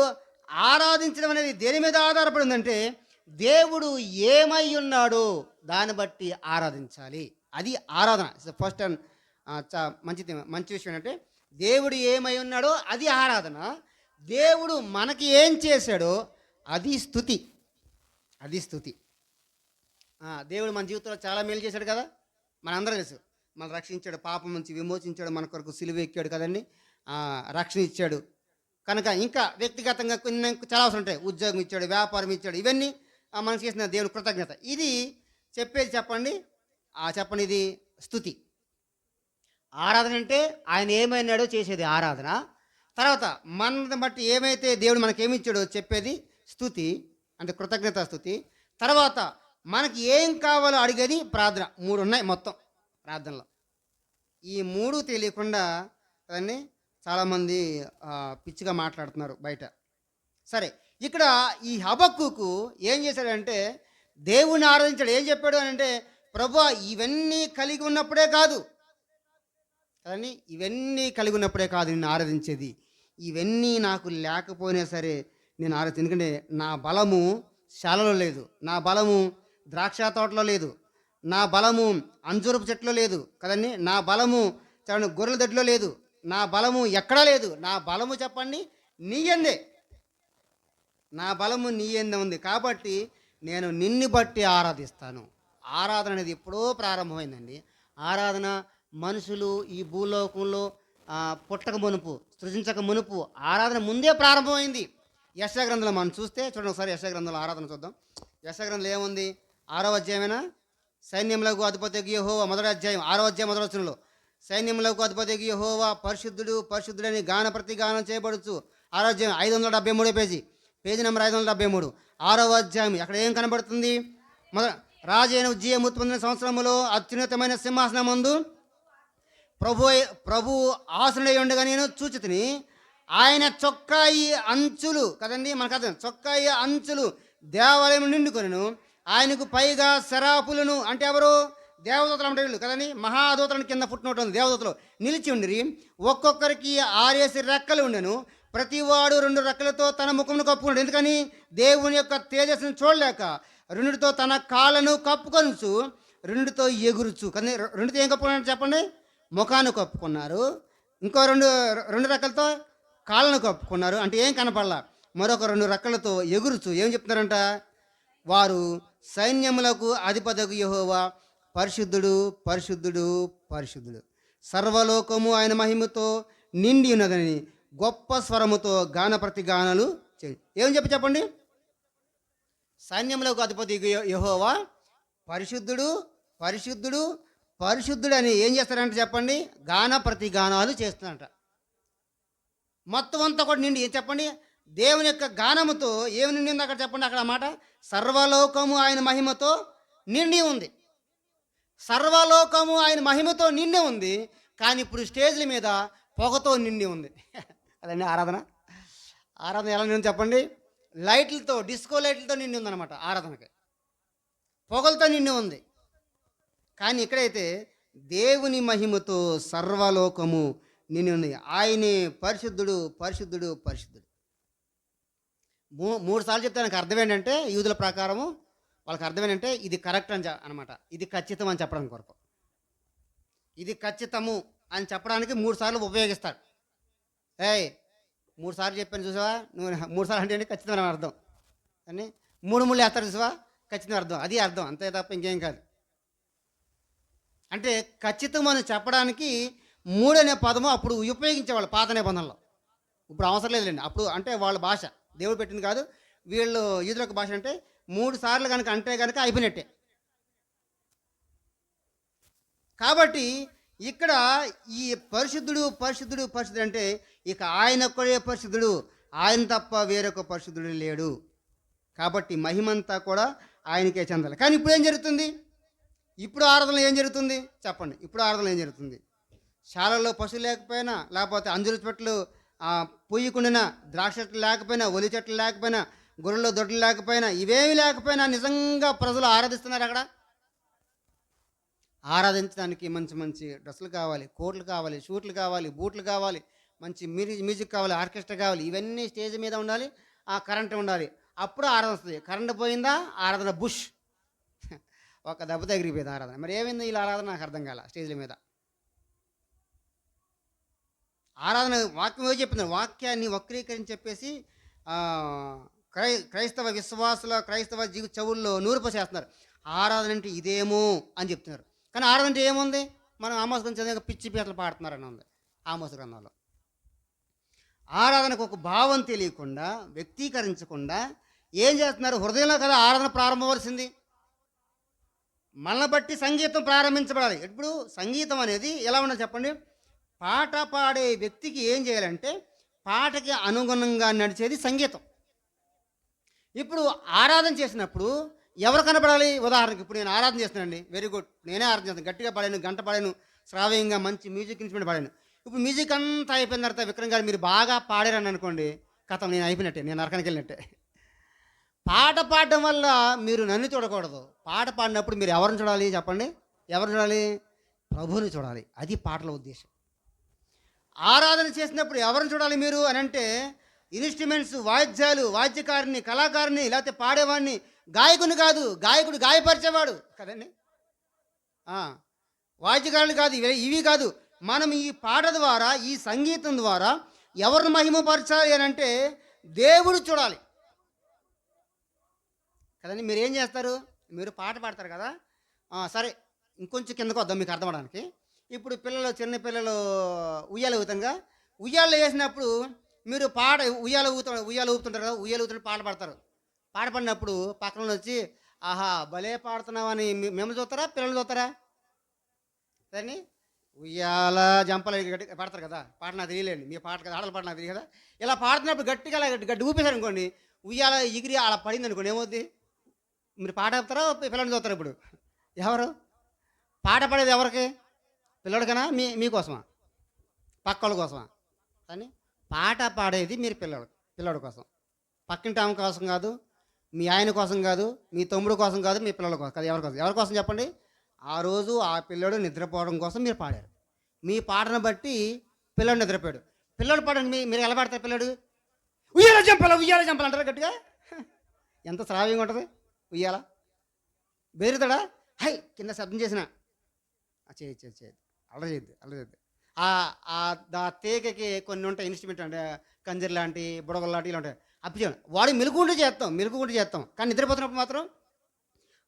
ఆరాధించడం అనేది దేని మీద ఆధారపడిందంటే, దేవుడు ఏమై ఉన్నాడో దాన్ని బట్టి ఆరాధించాలి. అది ఆరాధన. ఫస్ట్ అండ్ మంచి విషయం ఏంటంటే, దేవుడు ఏమై ఉన్నాడో అది ఆరాధన. దేవుడు మనకి ఏం చేశాడో అది స్తుతి. దేవుడు మన జీవితంలో చాలా మేలు చేశాడు కదా, మనందరూ తెలుసు. మనం రక్షించాడు, పాపం నుంచి విమోచించాడు, మన కొరకు సిలువ ఎక్కాడు కదండి, రక్షణ ఇచ్చాడు కనుక ఇంకా వ్యక్తిగతంగా కొన్ని చాలా అవసరం ఉంటాయి. ఉద్యోగం ఇచ్చాడు, వ్యాపారం ఇచ్చాడు, ఇవన్నీ మనం చేసిన దేవుని కృతజ్ఞత. ఇది చెప్పేది చెప్పండి. చెప్పండి, ఇది స్తుతి. ఆరాధన అంటే ఆయన ఏమైనాడో చేసేది ఆరాధన. తర్వాత మనల్ని బట్టి ఏమైతే దేవుడు మనకేమిచ్చాడో చెప్పేది స్తుతి, అంటే కృతజ్ఞత స్తుతి. తర్వాత మనకి ఏం కావాలో అడిగేది ప్రార్థన. మూడు ఉన్నాయి మొత్తం ప్రార్థనలో. ఈ మూడు తెలియకుండా దాన్ని చాలామంది పిచ్చిగా మాట్లాడుతున్నారు బయట. సరే, ఇక్కడ ఈ హబక్కుకు ఏం చేశాడంటే దేవుణ్ణి ఆరాధించాడు. ఏం చెప్పాడు అని అంటే, ప్రభువా ఇవన్నీ కలిగి ఉన్నప్పుడే కాదు కదండి, ఇవన్నీ కలిగి ఉన్నప్పుడే కాదు నిన్ను ఆరాధించేది, ఇవన్నీ నాకు లేకపోయినా సరే నేను ఆరాధి. ఎందుకంటే నా బలము శాలలో లేదు, నా బలము ద్రాక్ష తోటలో లేదు, నా బలము అంజూరపు చెట్లో లేదు కదండి, నా బలము చూడండి గొర్రెల దొడ్లో లేదు, నా బలము ఎక్కడా లేదు. నా బలము చెప్పండి నీ యందే, నా బలము నీ యందే ఉంది. కాబట్టి నేను నిన్ను బట్టి ఆరాధిస్తాను. ఆరాధన అనేది ఎప్పుడో ప్రారంభమైందండి. ఆరాధన మనుషులు ఈ భూలోకంలో పుట్టక మునుపు, సృజించక మునుపు ఆరాధన ముందే ప్రారంభమైంది. యెషయా గ్రంథంలో మనం చూస్తే చూడండి ఒకసారి, యెషయా గ్రంథంలో ఆరాధన చూద్దాం. యెషయా గ్రంథంలో ఏముంది? 6వ అధ్యాయమేనా? సైన్యములకు అధిపతి యెహోవా, మొదటి అధ్యాయం 6వ అధ్యాయం మొదటి వచనంలో, సైన్యములకు అధిపతి యెహోవా పరిశుద్ధుడు పరిశుద్ధుడని గాన ప్రతిగానం చేయబడుచు. 6వ అధ్యాయం 573 పేజీ నెంబర్ 573, 6వ అధ్యాయం. అక్కడ ఏం కనబడుతుంది? రాజైన ఉజ్జియా పొందిన సంవత్సరములో అత్యున్నతమైన సింహాసనం ముందు ప్రభు ఆసనుడై ఉండగా నేను చూచితిని. ఆయన చొక్కాయి అంచులు కదండి, మనకు అర్థం, చొక్కాయి అంచులు దేవాలయం నిండుకొనెను. ఆయనకు పైగా శరాపులను, అంటే ఎవరు? దేవదూతలు అంటే వీళ్ళు కదండి, మహాదూతలను కింద పుట్టినట్టు ఉంది. దేవదూతలు నిలిచి ఉండిరి, ఒక్కొక్కరికి 6 రెక్కలు ఉండెను. ప్రతివాడు 2 రెక్కలతో తన ముఖమును కప్పుకున్నాడు. ఎందుకని? దేవుని యొక్క తేజస్సును చూడలేక. 2తో తన కాళ్ళను కప్పుకొనుచు, 2తో ఎగురుచు. కానీ 2తో ఏం కప్పుకున్నారు చెప్పండి? ముఖాన్ని కప్పుకున్నారు. ఇంకో 2 రెక్కలతో కాళ్ళను కప్పుకున్నారు. అంటే ఏం కనపడలా. మరొక 2 రెక్కలతో ఎగురుచు ఏం చెప్తున్నారంట? వారు సైన్యములకు అధిపతియగు యెహోవా పరిశుద్ధుడు పరిశుద్ధుడు పరిశుద్ధుడు, సర్వలోకము ఆయన మహిమతో నిండి ఉన్నదని గొప్ప స్వరముతో గాన ప్రతిగానాలు చేయి. ఏం చెప్పండి? సైన్యములకు అధిపతి యెహోవా పరిశుద్ధుడు పరిశుద్ధుడు పరిశుద్ధుడు అని ఏం చేస్తారంటే చెప్పండి? గాన ప్రతిగానాలు చేస్తున్నారంట. మొత్తం అంతా కూడా నిండి చెప్పండి దేవుని యొక్క గానముతో ఏమి నిండి ఉంది అక్కడ చెప్పండి? అక్కడ మాట సర్వలోకము ఆయన మహిమతో నిండి ఉంది. సర్వలోకము ఆయన మహిమతో నిండి ఉంది. కానీ ఇప్పుడు స్టేజ్ల మీద పొగతో నిండి ఉంది. అదండి ఆరాధన. ఆరాధన ఎలా నిండి చెప్పండి? లైట్లతో, డిస్కో లైట్లతో నిండి ఉందన్నమాట ఆరాధనకి, పొగలతో నిండి ఉంది. కానీ ఇక్కడైతే దేవుని మహిమతో సర్వలోకము నిండి ఉంది. ఆయనే పరిశుద్ధుడు పరిశుద్ధుడు పరిశుద్ధుడు. 3 సార్లు చెప్తే నాకు అర్థం ఏంటంటే, యూదుల ప్రకారము వాళ్ళకి అర్థం ఏంటంటే ఇది కరెక్ట్ అని అనమాట, ఇది ఖచ్చితం అని చెప్పడానికి కొరకు, ఇది ఖచ్చితము అని చెప్పడానికి 3 సార్లు ఉపయోగిస్తాడు. 3 సార్లు చెప్పాను చూసావా, నువ్వు 3 సార్లు అంటే ఖచ్చితం అని అర్థం అని 3 ముళ్ళు వేస్తాడు చూసావా, ఖచ్చితం అర్థం, అది అర్థం, అంతే తప్ప ఇంకేం కాదు. అంటే ఖచ్చితం అని చెప్పడానికి 3 అనే పదము అప్పుడు ఉపయోగించేవాళ్ళు పాత నిబంధనలో. ఇప్పుడు అవసరం లేదులేండి. అప్పుడు అంటే వాళ్ళ భాష, దేవుడు పెట్టింది కాదు, వీళ్ళు యూదులకు భాష. అంటే 3 సార్లు కనుక అంటే కనుక అయిపోయినట్టే. కాబట్టి ఇక్కడ ఈ పరిశుద్ధుడు పరిశుద్ధుడు పరిశుద్ధుడు అంటే ఇక ఆయన ఒక్కడే పరిశుద్ధుడు, ఆయన తప్ప వేరొక పరిశుద్ధుడు లేడు. కాబట్టి మహిమంతా కూడా ఆయనకే చెందాలి. కానీ ఇప్పుడు ఏం జరుగుతుంది? ఇప్పుడు ఆరాధనలో ఏం జరుగుతుంది చెప్పండి? ఇప్పుడు ఆరాధనలో ఏం జరుగుతుంది? శాలల్లో పశువులు లేకపోయినా, లేకపోతే అంజూరు చెట్లు పూయకుండినా, ద్రాక్ష చెట్లు లేకపోయినా, ఒలి చెట్లు లేకపోయినా, గొర్రెల్లో దొడ్లు లేకపోయినా, ఇవేమి లేకపోయినా నిజంగా ప్రజలు ఆరాధిస్తున్నారు. అక్కడ ఆరాధించడానికి మంచి మంచి డ్రెస్సులు కావాలి, కోట్లు కావాలి, షూట్లు కావాలి, బూట్లు కావాలి, మంచి మ్యూజిక్ కావాలి, ఆర్కెస్ట్రా కావాలి, ఇవన్నీ స్టేజ్ మీద ఉండాలి, ఆ కరెంట్ ఉండాలి, అప్పుడు ఆరాధన వస్తుంది. కరెంట్ పోయిందా ఆరాధన బుష్, ఒక దెబ్బ తగిలిపోయింది ఆరాధన. మరి ఏమైంది వీళ్ళ ఆరాధన? నాకు అర్థం కాల. స్టేజ్ల మీద ఆరాధన వాక్యం ఏదో చెప్తున్నారు, వాక్యాన్ని వక్రీకరించి చెప్పేసి క్రైస్తవ విశ్వాసుల క్రైస్తవ చెవుల్లో నూరుపసేస్తున్నారు. ఆరాధన అంటే ఇదేమో అని చెప్తున్నారు. కానీ ఆరాధన అంటే ఏముంది? మనం ఆమోస్ గ్రంథం చదివాక పిచ్చి పీతలు పాడుతున్నారని ఉంది ఆమోస్ గ్రంథంలో. ఆరాధనకు ఒక భావం తెలియకుండా, వ్యక్తీకరించకుండా ఏం చేస్తున్నారు? హృదయంలో కదా ఆరాధన ప్రారంభమవలసింది. మనల్ని బట్టి సంగీతం ప్రారంభించబడాలి. ఇప్పుడు సంగీతం అనేది ఎలా ఉండాలి చెప్పండి? పాట పాడే వ్యక్తికి ఏం చేయాలంటే, పాటకి అనుగుణంగా నడిచేది సంగీతం. ఇప్పుడు ఆరాధన చేసినప్పుడు ఎవరు కనపడాలి? ఉదాహరణకి ఇప్పుడు నేను ఆరాధన చేస్తున్నానండి, వెరీ గుడ్, నేనే ఆరాధన చేస్తాను, గట్టిగా పాడాను, గంట పాడాను, శ్రావ్యంగా మంచి మ్యూజిక్ ఇన్స్ట్రుమెంట్ పాడాను. ఇప్పుడు మ్యూజిక్ అంతా అయిపోయిన తర్వాత విక్రమ్ గారు మీరు బాగా పాడారని అనుకోండి, కథం, నేను అయిపోయినట్టే, నేను నరకానికి వెళ్ళినట్టే. పాట పాడడం వల్ల మీరు నన్ను చూడకూడదు. పాట పాడినప్పుడు మీరు ఎవరిని చూడాలి చెప్పండి? ఎవరిని చూడాలి? ప్రభువుని చూడాలి. అది పాటల ఉద్దేశం. ఆరాధన చేసినప్పుడు ఎవరిని చూడాలి మీరు అని అంటే, ఇన్స్ట్రుమెంట్స్, వాయిద్యాలు, వాద్యకారిని, కళాకారుని, లేకపోతే పాడేవాడిని, గాయకుని కాదు. గాయకుడు గాయపరిచేవాడు కదండి. వాద్యకారులు కాదు, ఇవి కాదు. మనం ఈ పాట ద్వారా, ఈ సంగీతం ద్వారా ఎవరిని మహిమపరచాలి అని అంటే దేవుడు చూడాలి కదండి. మీరు ఏం చేస్తారు? మీరు పాట పాడతారు కదా, సరే ఇంకొంచెం కిందకు వద్దాం మీకు అర్థమవడానికి. ఇప్పుడు పిల్లలు, చిన్న పిల్లలు ఉయ్యాల ఊతంగా, ఉయ్యాలు వేసినప్పుడు మీరు పాట ఉయ్యాల ఊపుతుంటారు కదా, ఉయ్యాల ఊతుంటే పాట పాడతారు. పాట పాడినప్పుడు పక్కన వచ్చి ఆహా భలే పాడుతున్నావని మేము చూస్తారా, పిల్లలు చూస్తారా? దాన్ని ఉయ్యాల జంపలు పాడతారు కదా, పాట నాకు తెలియలేండి, మీ పాట కదా, ఆడల పాట నాకు తెలియదు కదా. ఇలా పాడుతున్నప్పుడు గట్టిగా గట్టి ఊపేశారు అనుకోండి, ఉయ్యాల ఎగిరి అలా పడింది అనుకోండి, ఏమవుద్ది? మీరు పాట ఆపుతారా, పిల్లల్ని చూస్తారా? ఇప్పుడు ఎవరు పాట పాడేది? ఎవరికి? పిల్లడికనా, మీకోసమా, పక్కల కోసమా? కానీ పాట పాడేది మీరు పిల్లడి కోసం, పక్కింటి ఆమె కోసం కాదు, మీ ఆయన కోసం కాదు, మీ తమ్ముడు కోసం కాదు, మీ పిల్లల కోసం కాదు. ఎవరి కోసం చెప్పండి? ఆ రోజు ఆ పిల్లడు నిద్రపోవడం కోసం మీరు పాడారు. మీ పాటను బట్టి పిల్లడు నిద్రపోయాడు. పిల్లడు పాడండి, మీరు ఎలా పాడతారు? పిల్లడు ఉయ్యాల జంపాలి అంటారు గట్టిగా. ఎంత శ్రావ్యంగా ఉంటుంది ఉయ్యాల. బెరుతాడా? హై కింద శబ్దం చేసిన చేయదు, అల్లరి ఆ తీగకి కొన్ని ఉంటాయి ఇన్స్ట్రుమెంట్, అంటే కంజర్ లాంటి, బుడగలు లాంటి ఇలా ఉంటాయి. అప్పుడు చేయండి, వాడు మెలుకుంటూ చేస్తాం. కానీ నిద్రపోతున్నప్పుడు మాత్రం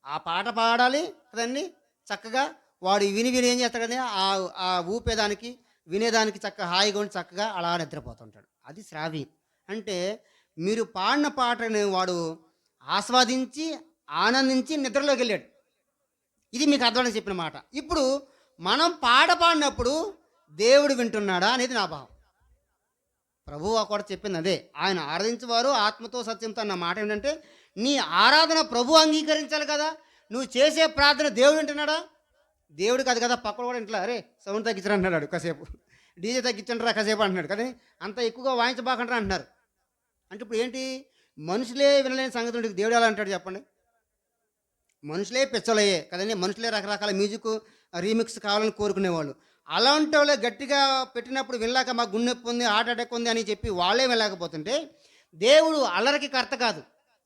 ఆ పాట పాడాలి కదండి చక్కగా. వాడు విని ఏం చేస్తాడని ఆ ఊపేదానికి, వినేదానికి చక్కగా హాయిగా ఉండి చక్కగా అలా నిద్రపోతుంటాడు. అది శ్రావ్యం. అంటే మీరు పాడిన పాటని వాడు ఆస్వాదించి, ఆనందించి నిద్రలోకి వెళ్ళాడు. ఇది మీకు అర్థమని చెప్పిన మాట. ఇప్పుడు మనం పాట పాడినప్పుడు దేవుడు వింటున్నాడా అనేది నా భావం. ప్రభువు కూడా చెప్పింది అదే. ఆయన ఆరాధించేవారు ఆత్మతో సత్యంతో అన్న మాట ఏంటంటే, నీ ఆరాధన ప్రభు అంగీకరించాలి కదా. నువ్వు చేసే ప్రార్థన దేవుడు వింటున్నాడా? దేవుడు కాదు కదా, పక్కన కూడా ఇంట్లో అరే సౌండ్ తగ్గించరా అంటున్నాడు, కాసేపు డీజే తగ్గించండి కాసేపు అంటున్నాడు కదా, అంత ఎక్కువగా వాయించబాకంటారా అంటున్నారు. అంటే ఇప్పుడు ఏంటి? మనుషులే వినలేని సంగతి ఉంటుంది, దేవుడు ఎలా అంటాడు చెప్పండి? మనుషులే పిచ్చలయ్యే కదండి, మనుషులే రకరకాల మ్యూజిక్ రీమిక్స్ కావాలని కోరుకునేవాళ్ళు. అలాంటి వాళ్ళే గట్టిగా పెట్టినప్పుడు వినలేక మాకు గుండె నొప్పి ఉంది, హార్ట్ అటాక్ ఉంది అని చెప్పి వాళ్ళే వినలేకపోతుంటే, దేవుడు అల్లరికి కర్త కాదు.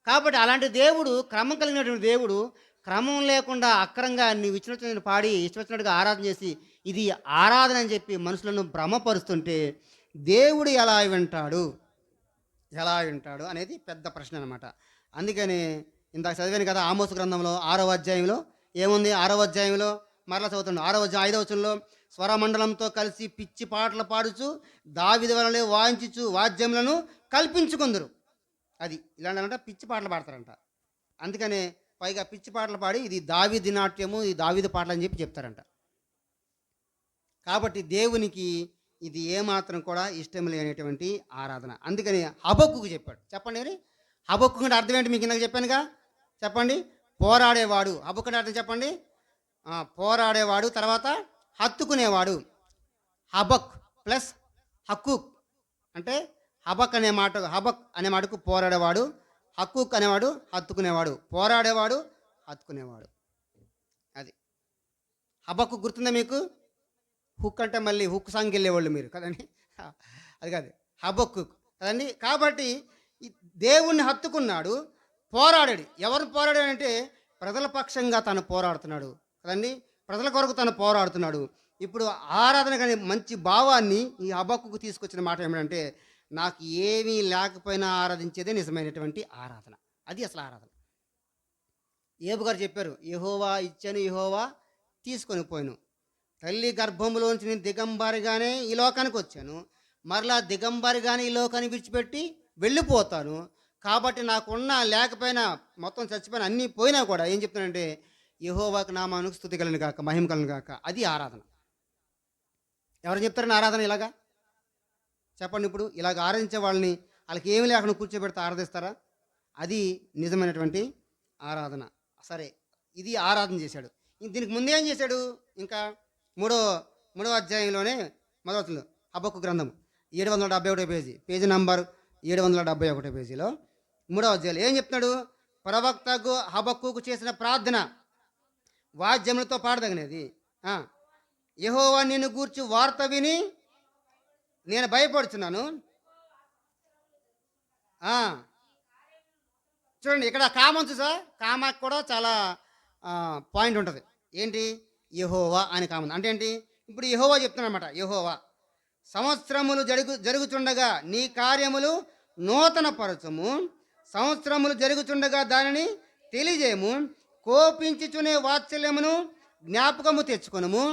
కాబట్టి అలాంటి దేవుడు, క్రమం కలిగినటువంటి దేవుడు, క్రమం లేకుండా అక్రంగా నీవు ఇచ్చినట్టు పాడి ఇష్టం ఆరాధన చేసి ఇది ఆరాధన అని చెప్పి మనుషులను భ్రమపరుస్తుంటే దేవుడు ఎలా వింటాడు అనేది పెద్ద ప్రశ్న అనమాట. అందుకని ఇందాక చదివాను కదా, ఆమోసు గ్రంథంలో 6వ అధ్యాయంలో ఏముంది? 6వ అధ్యాయంలో మరలా చదువుతున్నాడు. 6వ అధ్యాయం 5వ వచనంలో స్వరమండలంతో కలిసి పిచ్చి పాటలు పాడుచు దావీదు వలనే వాయించుచు వాద్యములను కల్పించుకుందరు. అది ఇలాంటి పిచ్చి పాటలు పాడతారంట. అందుకనే పైగా పిచ్చి పాటలు పాడి ఇది దావీదు నాట్యము, ఇది దావీదు పాటలు అని చెప్పి చెప్తారంట. కాబట్టి దేవునికి ఇది ఏమాత్రం కూడా ఇష్టం లేనటువంటి ఆరాధన. అందుకని హబక్కుకు చెప్పాడు. చెప్పండి మరి హబక్కు అంటే అర్థం ఏంటి? మీకు ఇందాక చెప్పానుగా, చెప్పండి. పోరాడేవాడు. హబక్కు అంటే అర్థం చెప్పండి. పోరాడేవాడు, తర్వాత హత్తుకునేవాడు. హబక్ ప్లస్ హక్కుక్ అంటే హబక్ అనే మాటకు పోరాడేవాడు, హక్కుక్ అనేవాడు హత్తుకునేవాడు, పోరాడేవాడు హత్తుకునేవాడు. అది హబక్కు గుర్తుందా మీకు? హుక్ అంటే మళ్ళీ హుక్ సాంగ్కి వెళ్ళేవాళ్ళు మీరు కదండి, అది కాదు, హబక్కు కదండి. కాబట్టి దేవుణ్ణి హత్తుకున్నాడు, పోరాడాడు. ఎవరు పోరాడాడంటే ప్రజల పక్షంగా తను పోరాడుతున్నాడు కదండి, ప్రజల కొరకు తను పోరాడుతున్నాడు. ఇప్పుడు ఆరాధన కానీ మంచి భావాన్ని ఈ హబక్కుకు తీసుకొచ్చిన మాట ఏమిటంటే, నాకు ఏమీ లేకపోయినా ఆరాధించేదే నిజమైనటువంటి ఆరాధన. అది అసలు ఆరాధన. ఏబు గారు చెప్పారు, యెహోవా ఇచ్చాను, యెహోవా తీసుకొని పోయాను. తల్లి గర్భంలోంచి నేను దిగంబారిగానే ఈ లోకానికి వచ్చాను, మరలా దిగంబరిగాని ఈ లోకాన్ని విడిచిపెట్టి వెళ్ళిపోతాను. కాబట్టి నాకున్న లేకపోయినా మొత్తం చచ్చిపోయిన అన్నీ పోయినా కూడా ఏం చెప్తానంటే యెహోవాకు నామానికి స్తుతి కలుగును గాక, మహిమ కలుగును గాక. అది ఆరాధన. ఎవరు చెప్తారండి ఆరాధన ఇలాగా? చెప్పండి ఇప్పుడు. ఇలాగ ఆరాధించే వాళ్ళని వాళ్ళకి ఏమి లేకుండా కూర్చోబెడితే ఆరాధిస్తారా? అది నిజమైనటువంటి ఆరాధన. సరే, ఇది ఆరాధన చేశాడు. దీనికి ముందే ఏం చేశాడు? ఇంకా మూడో మూడో అధ్యాయంలోనే మొదలు హబక్కు గ్రంథం 771 పేజీ, పేజీ నంబర్ 771 పేజీలో మూడో అధ్యాయులు ఏం చెప్తున్నాడు? ప్రవక్తకు హబక్కుకు చేసిన ప్రార్థన వాద్యములతో పాడదగినది. యెహోవా నిన్ను గూర్చి వార్త విని నేను భయపడుచున్నాను. చూడండి ఇక్కడ కామన్ చూసా, కామాకు కూడా చాలా పాయింట్ ఉంటుంది. ఏంటి? యెహోవా అని కామన్ అంటే ఏంటి? ఇప్పుడు యెహోవా చెప్తున్నాడు అనమాట. యెహోవా సంవత్సరములు జరుగుచుండగా నీ కార్యములు నూతన పరచము, సంవత్సరములు జరుగుచుండగా దానిని తెలియజేయము, కోపించుచునే వాత్సల్యమును జ్ఞాపకము తెచ్చుకొనుము.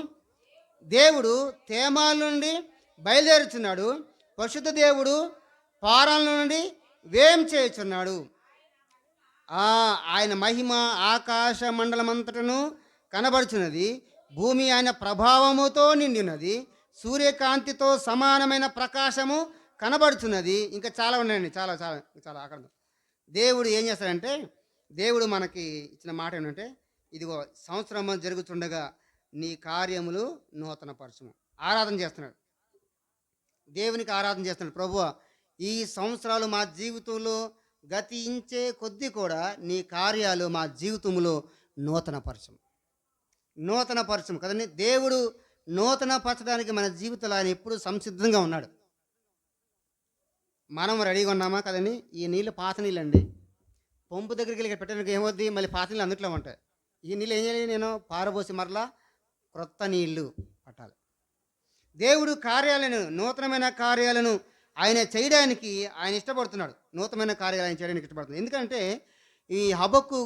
దేవుడు తేమాల నుండి బయలుదేరుచున్నాడు, పరిశుద్ధ దేవుడు పారాల నుండి వేం చేయుచున్నాడు. ఆయన మహిమ ఆకాశ మండలమంతటను కనబడుచున్నది, భూమి ఆయన ప్రభావముతో నిండినది, సూర్యకాంతితో సమానమైన ప్రకాశము కనబడుచున్నది. ఇంకా చాలా ఉన్నాయండి, చాలా చాలా చాలా అక్కడ. దేవుడు ఏం చేస్తాడంటే, దేవుడు మనకి ఇచ్చిన మాట ఏంటంటే, ఇదిగో సంవత్సరం జరుగుతుండగా నీ కార్యములు నూతన పరచము. ఆరాధన చేస్తున్నాడు, దేవునికి ఆరాధన చేస్తున్నాడు. ప్రభువా, ఈ సంవత్సరాలు మా జీవితంలో గతించే కొద్దీ కూడా నీ కార్యాలు మా జీవితంలో నూతన పరచము కదండి. దేవుడు నూతన పరచడానికి మన జీవితంలో ఆయన ఎప్పుడు సంసిద్ధంగా ఉన్నాడు. మనం రెడీగా ఉన్నామా కదండి? ఈ నీళ్ళు పాత నీళ్ళండి. పంపు దగ్గరికి వెళ్ళి పెట్టడానికి ఏమవుద్ది? మళ్ళీ పాత నీళ్ళు అందుట్లో ఉంటాయి. ఈ నీళ్ళు ఏం చేయాలి? నేను పారబోసి మరలా క్రొత్త నీళ్లు పట్టాలి. దేవుడు కార్యాలను, నూతనమైన కార్యాలను ఆయన చేయడానికి ఆయన ఇష్టపడుతున్నాడు. నూతనమైన కార్యాలు ఆయన చేయడానికి ఇష్టపడుతున్నాడు. ఎందుకంటే ఈ హబక్కు